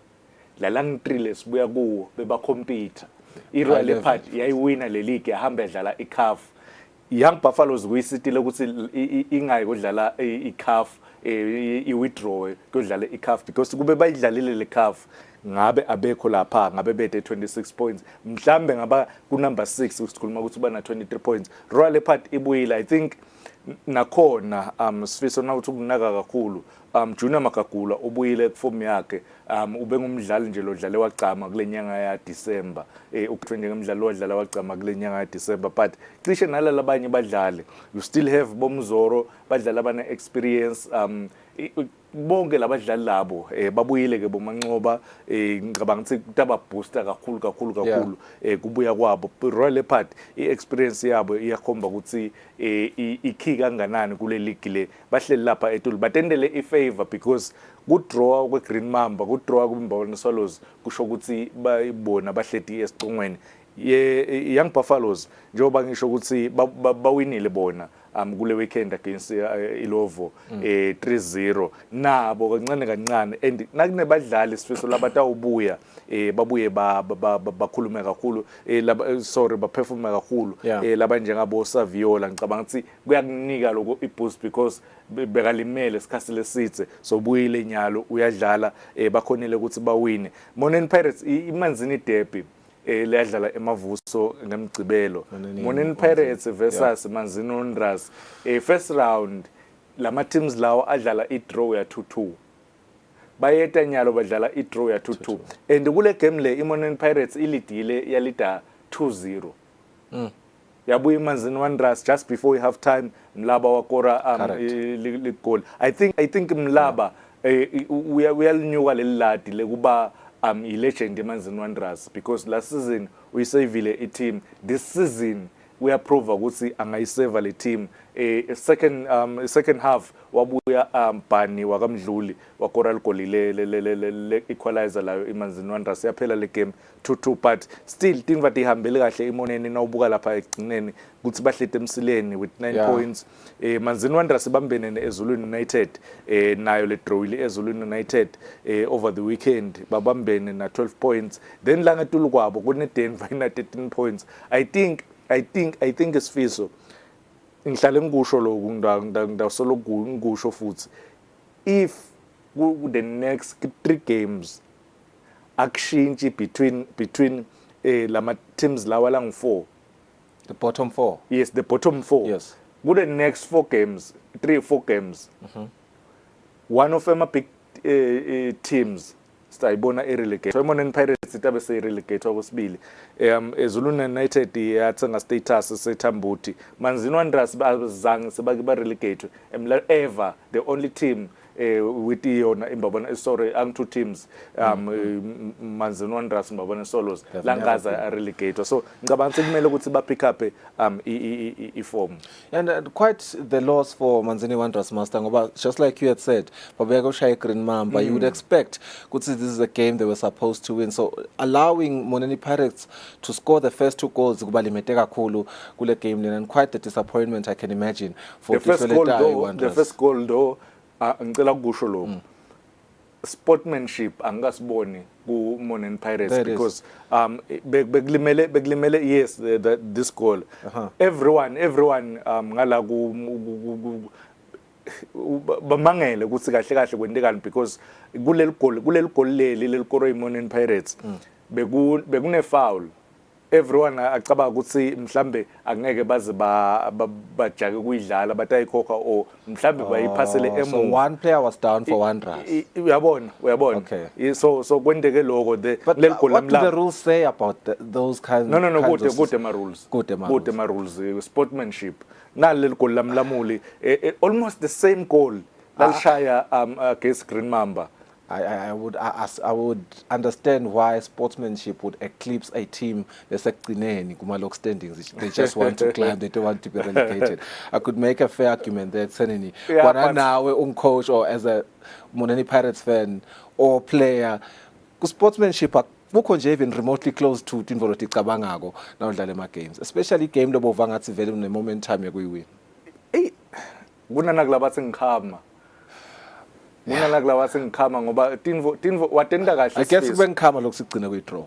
la langitrile sibuya kuwo beba compete iRoyal Leopard yayiwina le league yahamba edlala iCAF Young Buffaloes kuyisitile ukuthi ingayi kodlala iCAF i-withdraw kodlala iCAF because kube bayidlalile le CAF ngabe abekho lapha ngabe bethe 26 points mhlambe ngaba ku number 6 ukusikhuluma ukuthi bana 23 points Royal Leopard ibuyile I think nakhona sifiso nawuthi ukunaka kakhulu Junior Makagula ubuyile kuform yakhe ube ngumdlali nje lodlale wagcama kule nyanga ya December ukuthwenje ngemidlalo wadlala wagcama kule nyanga ya December but cishe nalala abanye badlali you still have Bomzoro badlala bana experience bonke labadlali labo babuyile ke bomancoba ngicabanga ukuthi kutaba booster kakhulu kubuya kwabo Royal Leopard iexperience yabo iyakhomba ukuthi ikhi kanganani kule league le bahleli lapha eTulu batendele ifavor because kudraw kweGreen Mamba kudraw kuMbabane Swallows kusho ukuthi bayibona bahleti esicongweni Young Buffaloes njengoba ngisho ukuthi bawinile bona kule weekend against Ilovo 3-0 nabo kancane and nakunebadlali sifiso labatawubuya babuye bakhulume kakhulu sorry baperforme kakhulu laba njengabo Saviola ngicabanga ukuthi kuyakunika lokho iboost because bekalimele isikhathi lesitse so buyile nyalo uyadlala bakhonile ukuthi bawine Moneni Pirates imanzini derby leyadlala emavuso ngemgcibelo Moneni Pirates versus Manzini Wanderers first round lama teams lawo adlala i-draw ya 2-2 bayeta nyalo badlala i-draw ya 2-2 and kule game le iMoneni Pirates ilidile yalida 2-0 yabuya iManzini Wanderers just before half time Mlaba wakora goal I think Mlaba uyalinyuka leliladi lekuba i-legend eManzini Wanderers because last season uyisavile i-team this season uyaprova ukuthi angayiseva le team second half wabuya Bhani wakamdluli wakora igoli le equalizer layo iManzini Wanderers yaphela le game 2-2 but still tinva tihambele kahle iMoneni nawubuka lapha egcineni ukuthi bahlete emsileni with 9 points Manzini Wanderers bambene neZulu United nayo le draw ile eZulu United over the weekend babambene na 12 points then la ngetulu kwabo kune Denver ina 13 points I think isifiso ngihlale ngikusho lokhu ngidasolo ngikusho futhi if the next 3 games akushintshe between lama teams lawa la ngu4
the bottom 4
yes the bottom 4
yes
the next 4 games 3-4 games one of them a big teams sayibona i-relegate Moneni Pirates itabe seyi-relegate okwesibili eZulu United yathenga status sethambuti Manzini Wanderers bazange sebake ba-relegate ever the only team with yona imbabona sorry two teams Manzini Wanderers imbabona solos langaza relegate so ngicabanga ukuthi kumele ukuthi ba pick up i-form
and quite the loss for Manzini Wanderers master ngoba just like you had said babeka ushaya Green Mamba you would expect ukuthi this is a game they were supposed to win so allowing Moneni Pirates to score the first 2 goals kubalimete kakhulu kule game and quite the disappointment I can imagine for
the first goal though ngicela ukusho lokho sportsmanship angasiboni ku Moneni Pirates because bekulimele yes this goal everyone ngala ku bamangele ukuthi kahle kwentekani because kuleli goal leli koro iMoneni Pirates bekune foul everyone acaba ukuthi mhlambe angeke baze bajake kuyidlala batayikhokha or mhlambe bayiphasele emuva
so one player was down for Wanderers
uyabona
okay
so kwendeke lokho
leli goal what do the rules say about those kinds
no good ma rules sportsmanship naleli goal lamlamuli almost the same goal lalishaya against Green Mamba
I would understand why sportsmanship would eclipse a team lesekugcineni kuma-log standings. They just want to climb, they don't want to be relegated. I could make a fair argument there, Tsenini. But now, coach or as a Moneni Pirates fan or player, sportsmanship wukho nje even remotely close to tinvo loticabangako na udlala ema games, especially game lobo vangathi vele une momentum yokuyiwina.
Kunana bathi ngikhama Muna kulawa sengikhama ngoba tinvo watenda kahle
I guess kube ngikhama lokusigcina kwi-draw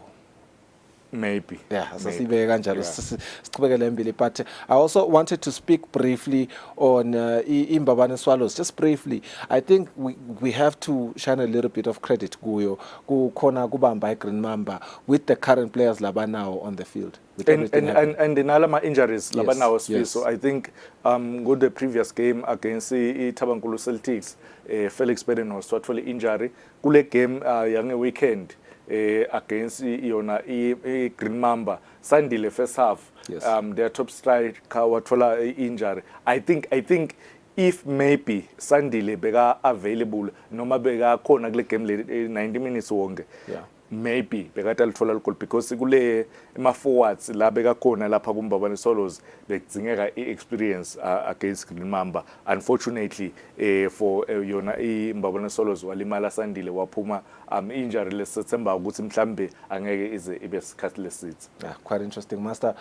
maybe
asasibeke kanjalo sichubekele embili but I also wanted to speak briefly on iMbabane Swallows just briefly I think we have to shine a little bit of credit kuyo kukhona kubamba iGreen Mamba with the current players laba now on the field
and nalama injuries laba now so I think go the previous game against iThabankulu Celtics Felix Beden was wathola injury kule game yange weekend against yona Green Mamba Sandile first half their top striker wathola injury I think if maybe Sandile beka available noma beka khona kule game le 90 minutes wonke maybe bekade alithola goal because kule ema forwards la beka khona lapha kuMbabane Swallows bekuzingeka iexperience against Green Mamba unfortunately for yona iMbabane Swallows walimala Sandile waphuma injury lesethemba ukuthi mhlambe angeke ize ibe sikhathi lesithi
quite interesting master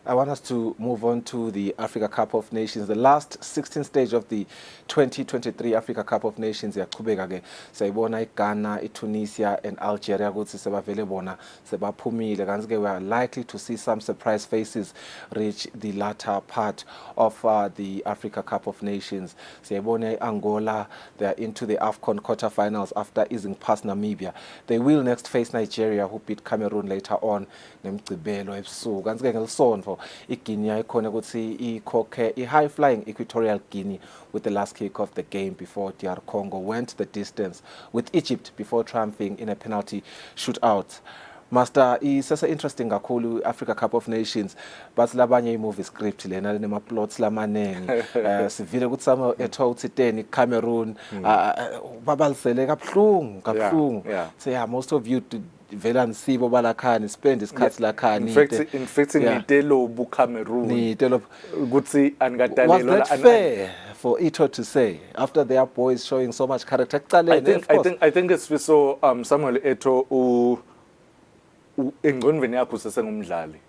I want us to move on to the Africa Cup of Nations. The last 16th stage of the 2023 Africa Cup of Nations yaqhubeka ke sayibona iGhana, iTunisia and Algeria ukuthi sebavele bona sebaphumile kanti ke we are likely to see some surprise faces reach the latter part of the Africa Cup of Nations. Sayibona Angola, they are into the AFCON quarterfinals after easing past Namibia. They will next face Nigeria, who beat Cameroon later on nemgcibelo ebusuku kanti ke ngelisonto iGuinea ikhona ukuthi ikhokhe i-high flying Equatorial Guinea with the last kick of the game before DR Congo went the distance with Egypt before triumphing in a penalty shootout. Master, isese interesting kakhulu Africa Cup of Nations but labanye movie script lena nema plots lamanengi sivile ukuthi sama etho uthini Cameroon babalisele kabuhlungu say most of you vela nsibo balakhani spend isikhathi lakhani
in fact ngitelo bu Cameroon ukuthi angadalelo
was that fair for Ito to say after their boys showing so much character?
I think it's so Samuel Eto'o engqondweni yakho sesengumdlali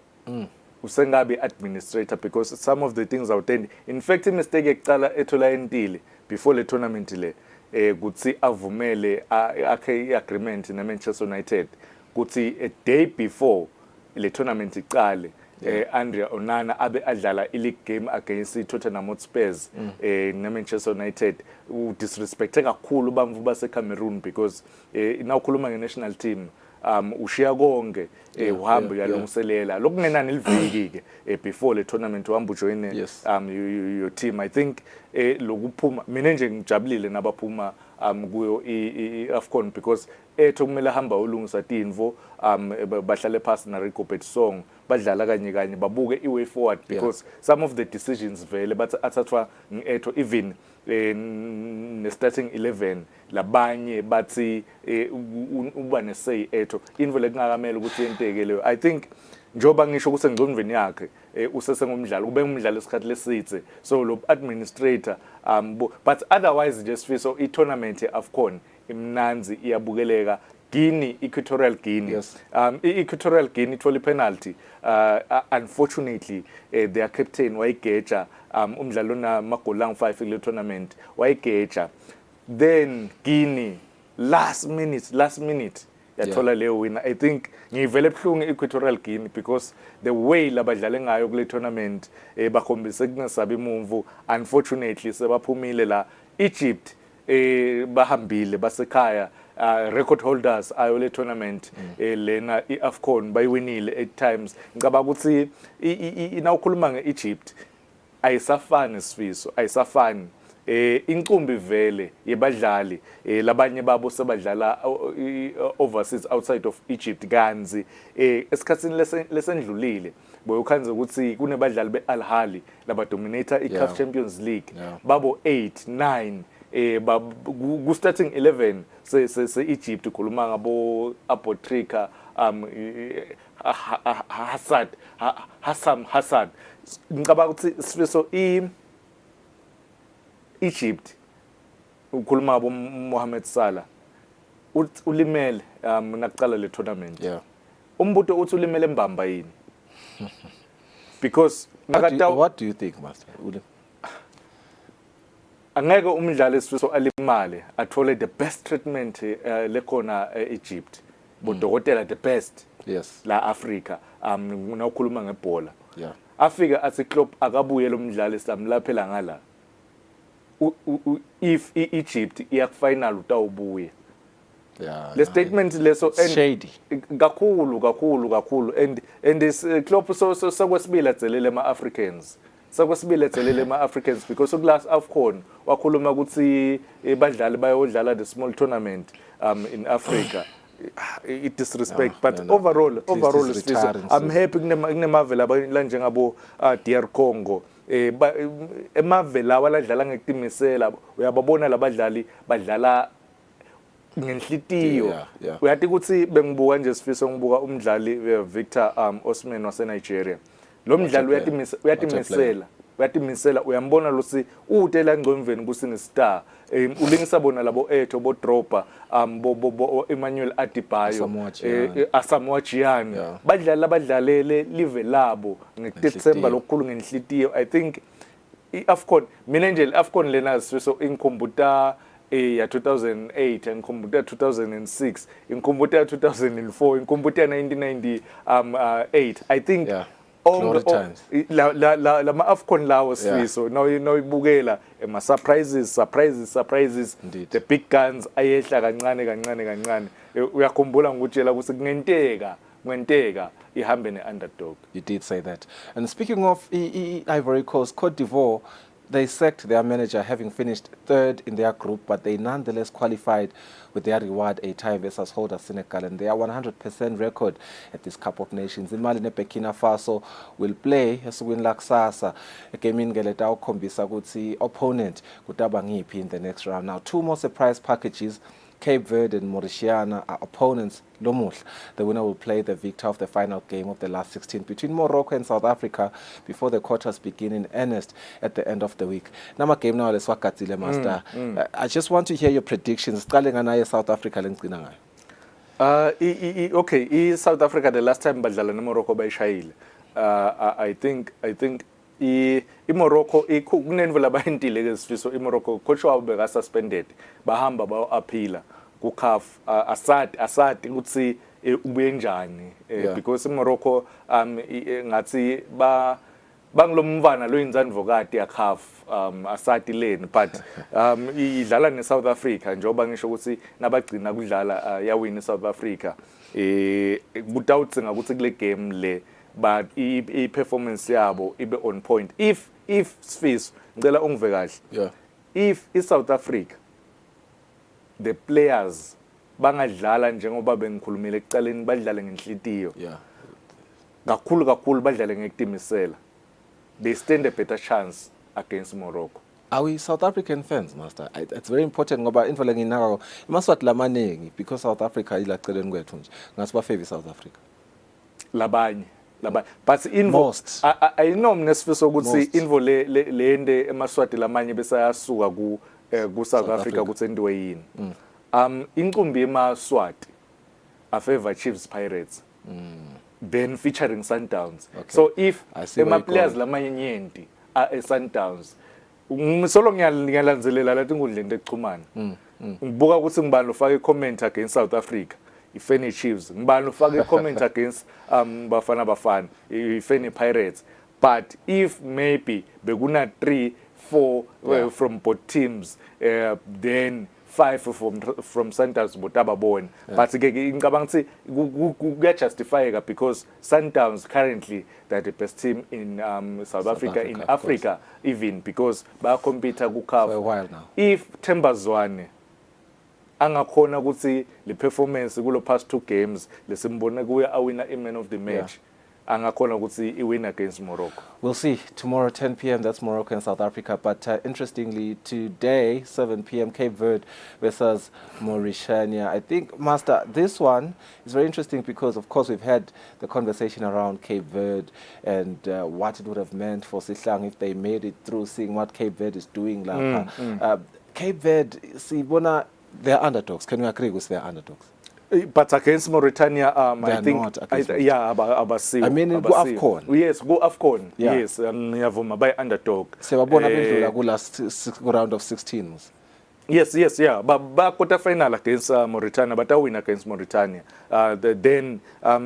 usengabe administrator because some of the things out there in fact mistake ekucala ethola entile before le tournament le kuthi avumele akhe agreement na Manchester United kuthi a day before le tournament iqale Andrea Onana abe adlala i-league game against Tottenham Hotspur na Manchester United disrespecte kakhulu bamvu base Cameroon because nawukhuluma nge-national team ushiya konke uhambe uyalungiselela lokungenani liviki ke before le tournament uhamba ujoin your team. I think lokuphuma mina nje ngijabulile nabaphuma kuyo i-AFCON because etho kumele hamba ulungisa tinvo bahlale phansi na Rico Song badlala kanye babuke i-way forward because some of the decisions vele bathi athathwa ngetho even ne-starting 11 labanye bathi uba ne-say etho into lekungakamela ukuthi yenteke leyo. I think njoba ngisho ukuthi engqondweni yakhe usesengumdlalo kube ngumdlalo esikhathi lesithe so lo administrator but otherwise just feel so i-tournament ye-AFCON imnanzi iyabukeleka. Guinea, Equatorial Guinea. Equatorial Guinea ithola penalty. Unfortunately, their captain wayigeja umdlalo na magolang 5 kule tournament wayigeja. Then Guinea last minute yathola leyo winner. I think ngivele ebuhlungu Equatorial Guinea because the way labadlale ngayo kule tournament bakhombise kungasabi imumvu. Unfortunately sebaphumile la Egypt bahambile basekhaya record holders ayo le tournament lena iAFCON bayiwinile 8 times. Ngicabanga ukuthi inawukhuluma ngeEgypt ayisafani Sifiso ayisafani incumbi vele yebadlali labanye babo sebadlala overseas outside of Egypt kanzi esikhatsini lesendlulile boyokhanze ukuthi kunebadlali beAl Ahly laba dominator iCAF Champions League babo 8 9 ku starting 11 se Egypt ukhuluma ngabo Apotrika Hassan ngicabanga ukuthi Sifiso Egypt ukhuluma ngabo Mohamed Salah ulimele nakuqala le tournament umbuto uthi ulimele mbamba yini because
what do you think master
angeke umdlali Sifiso alimale athole the best treatment lekhona Egypt bodokotela the best la Africa nawukhuluma ngebhola afika athi Klopp akabuye lo mdlali samlaphela ngala if Egypt iyakufinal utawubuye le statement leso
shady
kakhulu and this Klopp so kwesibili atselele ama-Africans sakwesibili ethelele ama-Africans because ukulast AFCON wakhuluma ukuthi badlali bayodlala the small tournament in Africa it disrespect but overall I'm happy kunemavela la njengabo DR Congo emavela waladlala ngekutimisela uyababona labadlali badlala ngenhlitiyo uyathi ukuthi bengibuka nje Sifiso ngibuka umdlali Victor Osimhen wase Nigeria lo mdlali uyatimisela uyatimisela uyambona losi utela ngcomveni kusine star ulingisa bona labo Etho bo Dropa bo Emmanuel Adebayo Asamoah Gyan badlalele live labo ngeDecember lokukhulu ngenhlitiyo. I think iAfcon mina nje iAfcon lena so inkhombuta ya 2008 inkhombuta 2006 inkhombuta 2004 inkhombuta 1998. I think la ma-Afcon lawo Sifiso nawuyibukela surprises the big guns ayehla kancane uyakhumbula ngikutshela ukuthi kungenteka ihambe ne-underdog.
You did say that. And speaking of Ivory Coast, Cote d'Ivoire, they sacked their manager having finished third in their group, but they nonetheless qualified with their reward, a tie versus holder Senegal, and they are 100% record at this Cup of Nations. Imali ne Burkina Faso will play esukwini lakusasa egamini ngeleta ukhombisa ukuthi opponent kutaba ngiphi in the next round. Now, two more surprise packages. Cape Verde and Mauritania are opponents lomuhle. The winner will play the victor of the final game of the last 16 between Morocco and South Africa before the quarters begin in earnest at the end of the week. Nama game now leswakatile master. I just want to hear your predictions. South Africa lengcina ngayo.
Okay, South Africa the last time badlala neMorocco bayishayile. I think iMorocco kunenvula bayintile ke Sifiso. iMorocco coach wabo beka suspended bahamba bayo appeala ku CAF asadi ukuthi ubuye njani because iMorocco ngathi bangilomvana lo inzandvokati ya CAF asadi lane but idlala neSouth Africa njengoba ngisho ukuthi nabagcina kudlala yawina South Africa kutawutsinga ukuthi kule game le but i-performance yabo ibe on point. If Sifiso ngicela ungive kahle, if South Africa the players bangadlala njengoba bengikhulumile ekuqaleni badlale ngenhlitiyo kakhulu badlale ngekutimisela, they stand a better chance against Morocco.
Are we South African fans, master? It's very important ngoba indlela nginaka imaswati lamanengi because South Africa ilaceleni kwethu nje ngasiba favor South Africa
labanye but most I know mnesifiso ukuthi invo le ende emaswati lamanye bese ayasuka ku South Africa ukuthi endiwe yini. Incumbi emaswati a favor Chiefs Pirates then featuring Sundowns. So if ema players lamanye nyenti Sundowns ngisolo ngiyalanzelela lathi inkundleni ekuxhumana ngibuka ukuthi ngibani ufaka i-comment against South Africa iFeni Chiefs, ngibani ufaka i-comment against Bafana iFeni Pirates. But if maybe bekuna 3-4 from both teams, then 5 from Sundowns botaba bona. But ngicabanga ukuthi kuyajustifyeka because Sundowns currently they're the best team in South Africa, in Africa even because bayacompete ku CAF
for a while now.
If Thembazwane angakhona ukuthi le performance kulo past 2 games lesimbona kuya awina man of the match angakhona ukuthi I win against Morocco.
We'll see tomorrow 10 p.m. that's Morocco and South Africa, but interestingly today 7 p.m. Cape Verde versus Mauritania. I think, master, this one is very interesting because of course we've had the conversation around Cape Verde and what it would have meant for Sihlang if they made it through, seeing what Cape Verde is doing Cape Verde sibona they're underdogs. Can you agree with their underdogs?
But against Mauritania, I think,
I mean, go AFCON.
Yes, go AFCON. Yes, ngiyavuma by underdog.
Sebabona bendlula ku last round of 16.
Yes, ba quarter final against Mauritania, but I win against Mauritania. Then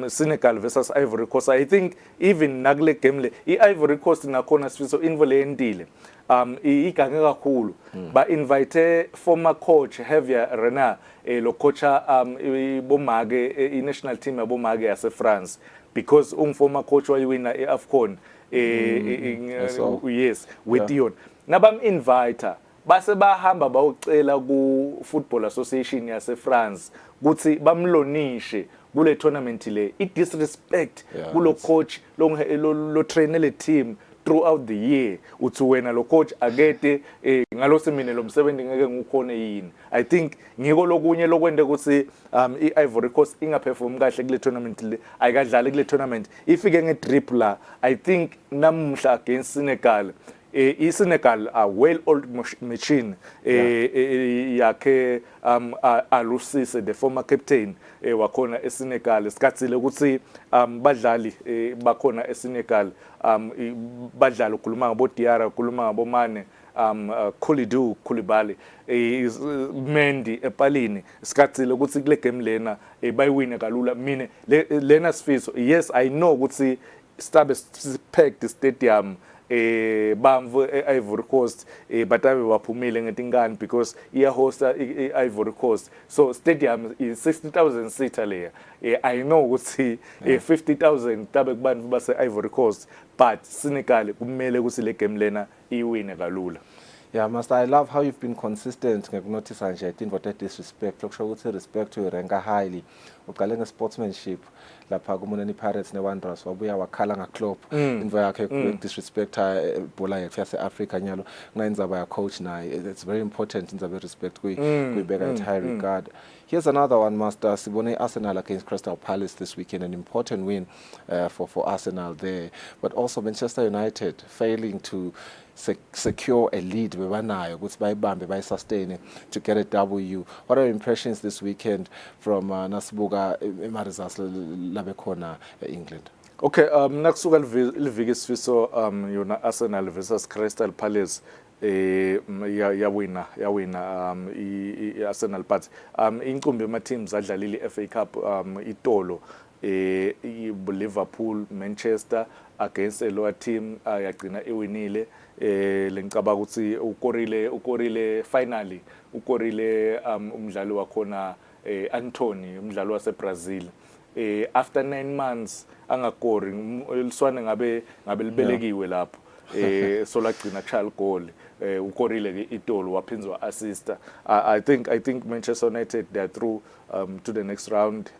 Senegal versus Ivory Coast. I think even nagle game Ivory Coast nakhona Sifiso invole endile. Igange kakhulu ba invite former coach Javier Renard lo coacha bomage national team yabomage yase France because former coach wayiwina eAfcon yes with yon nabam inviter base bahamba bawucela ku Football Association yase France ukuthi bamlonishe kule tournament le I disrespect kulo coach lo trainer le team throughout the year uthi wena lo coach akete ngalo semine lo msebenzi ngeke ngukhona yini. I think ngiko lokunye lokwende ukuthi iIvory Coast ingaperform kahle kule tournament le ayikadlali kule tournament ifike ngedrip la. I think namuhla against Senegal iSenegal a well old machine yakhe alusise the former captain wakhona eSenegal sikatsile ukuthi badlali bakhona eSenegal badlali ukhuluma ngabo Diarra ukhuluma ngabo Mane Koulibaly Koulibaly Mendy epalini sikatsile ukuthi kule game lena bayiwine kalula mina lena Sifiso yes I know ukuthi stabe packed stadium bamvu Ivory Coast batabe waphumile ngetingane because iya hosta Ivory Coast so stadium is 60,000 seater leya I know ukuthi 50,000 tabe kubantu base Ivory Coast but Senegal kumele ukuthi le game lena iwine kalula.
Yeah, Master, I love how you've been consistent. Notice nje, I think for that disrespect, lokusho ukuthi respect to ranka highly. Uqale ngesportsmanship lapha kuMonani Pirates neWanderers wabuya wakhala ngaClopp imvo yakhe disrespect bhola yethu yase-Africa nyalo kunayindzaba ya coach naye. It's very important indzaba respect kuyibeka at high regard. Here's another one, Master. Sibone Arsenal against Crystal Palace this weekend, an important win for Arsenal there. But also Manchester United failing to secure a lead bebanayo ukuthi bayibambe bayisustain to get a W. What are your impressions this weekend from Nasibuka Marizas labekhona England?
Okay, nakusuka liviki Sifiso yona Arsenal versus Crystal Palace yawina i-Arsenal but inqumbi ama teams adlalile i-FA Cup itolo Liverpool Manchester against a lower team yagcina ewinile lengicabanga ukuthi ukorile finally ukorile umdlali wakhona Anthony umdlali waseBrazil after 9 months angakori eliswane ngabe libelekiwe lapho so lagcina child goal ukorile ke itolo waphinzwa assist. I think Manchester United they are through to the next round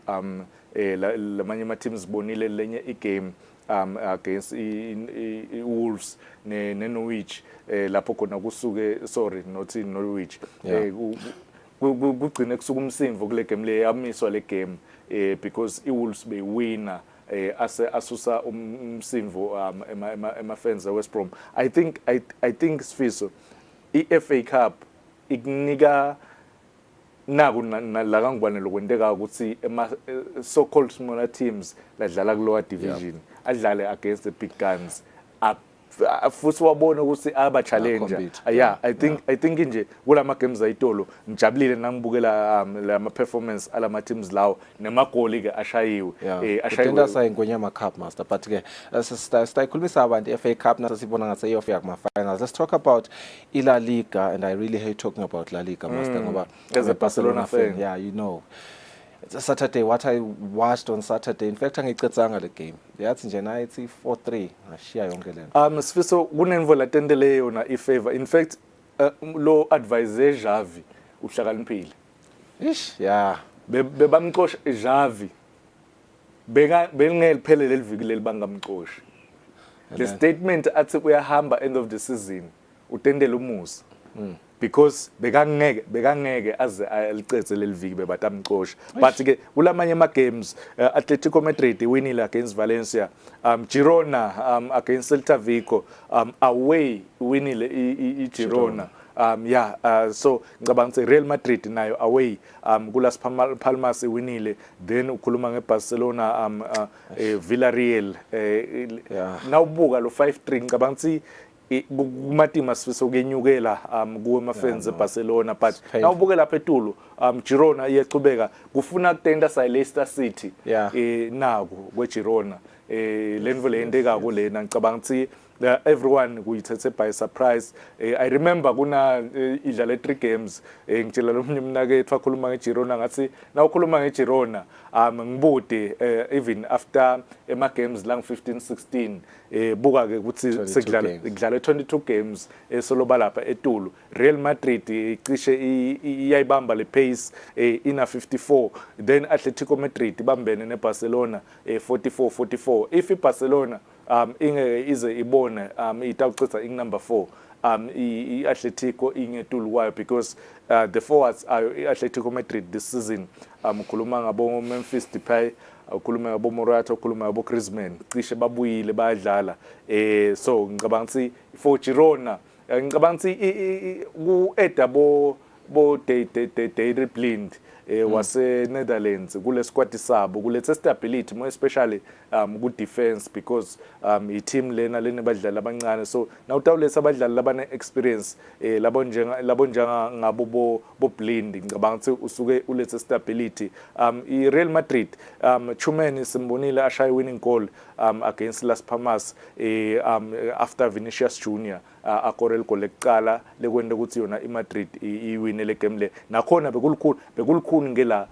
lamanye ama teams bonile lenye igame against Wolves Norwich lapho khona kusuke not in Norwich kugcine kusuka umsimvo kule game le yamiswa le game because iWolves bewina asusa umsimvo ema-fans West Brom. I think Sifiso i-FA Cup ikunika naku la ngibane lokwenteka ukuthi so called smaller teams ladlala ku lower division adlale against the big guns futhi wabona ukuthi aba challenger I think nje kulama games ayitolo ngijabulile nangibukela lama performance alama teams lawo nemagoli ke ashayiwe
ashaywe sayingonyama cup master but ke sikhulumisa abantu FA Cup nasibona ngathi iyofika kuma finals. Let's talk about La Liga, and I really hate talking about La Liga master ngoba
as a Barcelona fan
you know Saturday, what I watched on Saturday, in fact angicetsanga le game yathi nje na ithi 4-3 ngashiya yonke lento
Sifiso kunenvo latendele yona ifavor in fact lo advisor Javi uhlakaniphile bebamxosha Javi bengeliphele leliviki leli bangamxoshi the statement athi uyahamba end of the season utendele umusa because bekangeke aze alicethe leliviki bebatamxosha but ke kulamanye ama games Atletico Madrid winile against Valencia Girona against Celta Vigo away winile iGirona so ngicabanga ukuthi Real Madrid nayo away kuLas Palmas winile then ukhuluma ngeBarcelona Villarreal nawubuka lo 5-3 ngicabanga ukuthi kumatima Sifiso kuyenyukela kuwe ama-fans eBarcelona but nawubuke lapha eTulo Girona iyachubeka kufuna kutenda sa Leicester City naku kweGirona lenvo leyenteka kulena ngicabanga ukuthi everyone kuyithethe by surprise. I remember kuna idlale 3 games ngitshela lo mnye mnakethu akhuluma ngeGirona ngathi nawukhuluma ngeGirona ngibude even after ema games lang 15-16 buka ke ukuthi sekudlala 22 games esoloba lapha eTulo Real Madrid icishe iyayibamba le pace ina 54 then Atletico Madrid ibambene neBarcelona 44 if iBarcelona ize ibone itawuchitha number 4 i-Atletico ingeTulo kwayo because the forwards are i-Atletico Madrid this season ukhuluma ngabo Memphis Depay ukhuluma ngabo Morata, ukhuluma ngabo Griezmann, cishe babuyile bayadlala. So ngicabanga ukuthi for Girona ngicabanga ukuthi ku-eda bo Daily Blind wase Netherlands kule squad sabo kulethe stability more especially ku defense because I-team lena badlali abancane, so nawutawuletha abadlali labane experience labo njenga ngabo bo Blind ngicabanga ukuthi usuke ulethe stability. I-Real Madrid Tchouameni simbonile ashaya winning goal against Las Palmas after Vinicius Junior akorel goal ekuqala lekwenda ukuthi yona iMadrid iwine le game le nakhona bekulukhulu ngela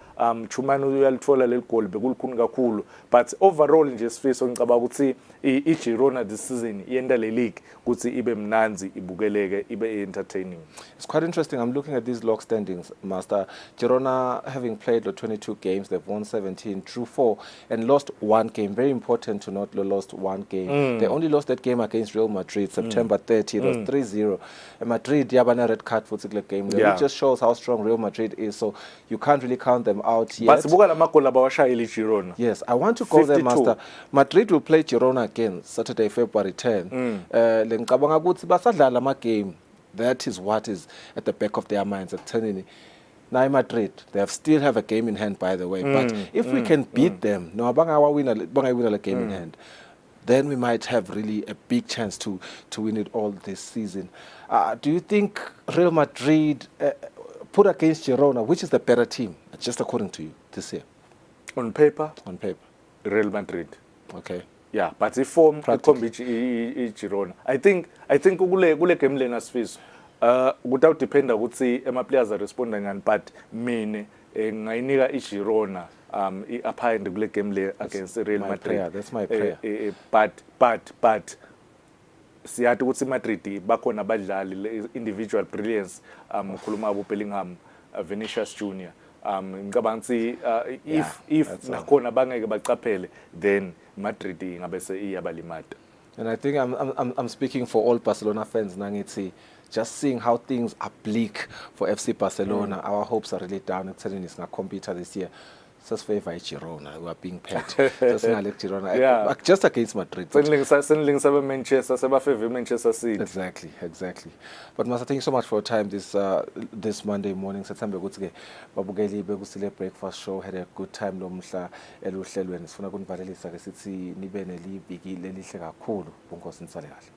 Tchouameni uyalithola le goal bekulukhulu kakhulu, but overall nje sifiso ngicabanga ukuthi iGirona this season yenda le league ukuthi ibe mnanzi ibukeleke ibe entertaining.
It's quite interesting. I'm looking at these log standings, Master. Girona, having played the 22 games, they've won 17, drew 4, and lost 1 game. Very important to note, they lost 1 game. They only lost that game against Real Madrid, September 30. It was 3-0. And Madrid, yabana red card for the game. It just shows how strong Real Madrid is. So you can't really count them out yet.
Girona.
Yes, I want to go there, Master. Madrid will play Girona again Saturday, February 10. Game. That is what is at the back of their minds at turning. Now Madrid, they still have a game in hand, by the way. But if we can beat them, no, win a game in hand, then we might have really a big chance to win it all this season. Do you think Real Madrid put against Girona, which is the better team, just according to you, this year?
On paper?
On paper.
Real Madrid.
Okay.
Yeah, but the form Girona. I think kule game lena sifiso without depend ukuthi ema players are responding ngani, but mine ngayinika iGirona upper hand kule game le against Real Madrid.
That's my prayer.
But siyathi ukuthi Madrid bakhona abadlali individual brilliance ukhuluma abo Bellingham, Vinicius Junior. Ngicabanga ukuthi if nakhona bangeke bacaphele then Madrid ngabe iyabalimata.
And I think I'm speaking for all Barcelona fans nangithi just seeing how things are bleak for FC Barcelona. Our hopes are really down. It's telling us compete this year. Just favor Girona, we are being paid. Just Girona, just against Madrid.
Manchester City.
Exactly. But Master, thank you so much for your time this Monday morning. September good babukeli bekusile breakfast show. Had a good time lomhla eluhlelweni. Sifuna kunivalelisa ke sithi nibe neliviki lelihle kakhulu. Bunkosi nisale kahle.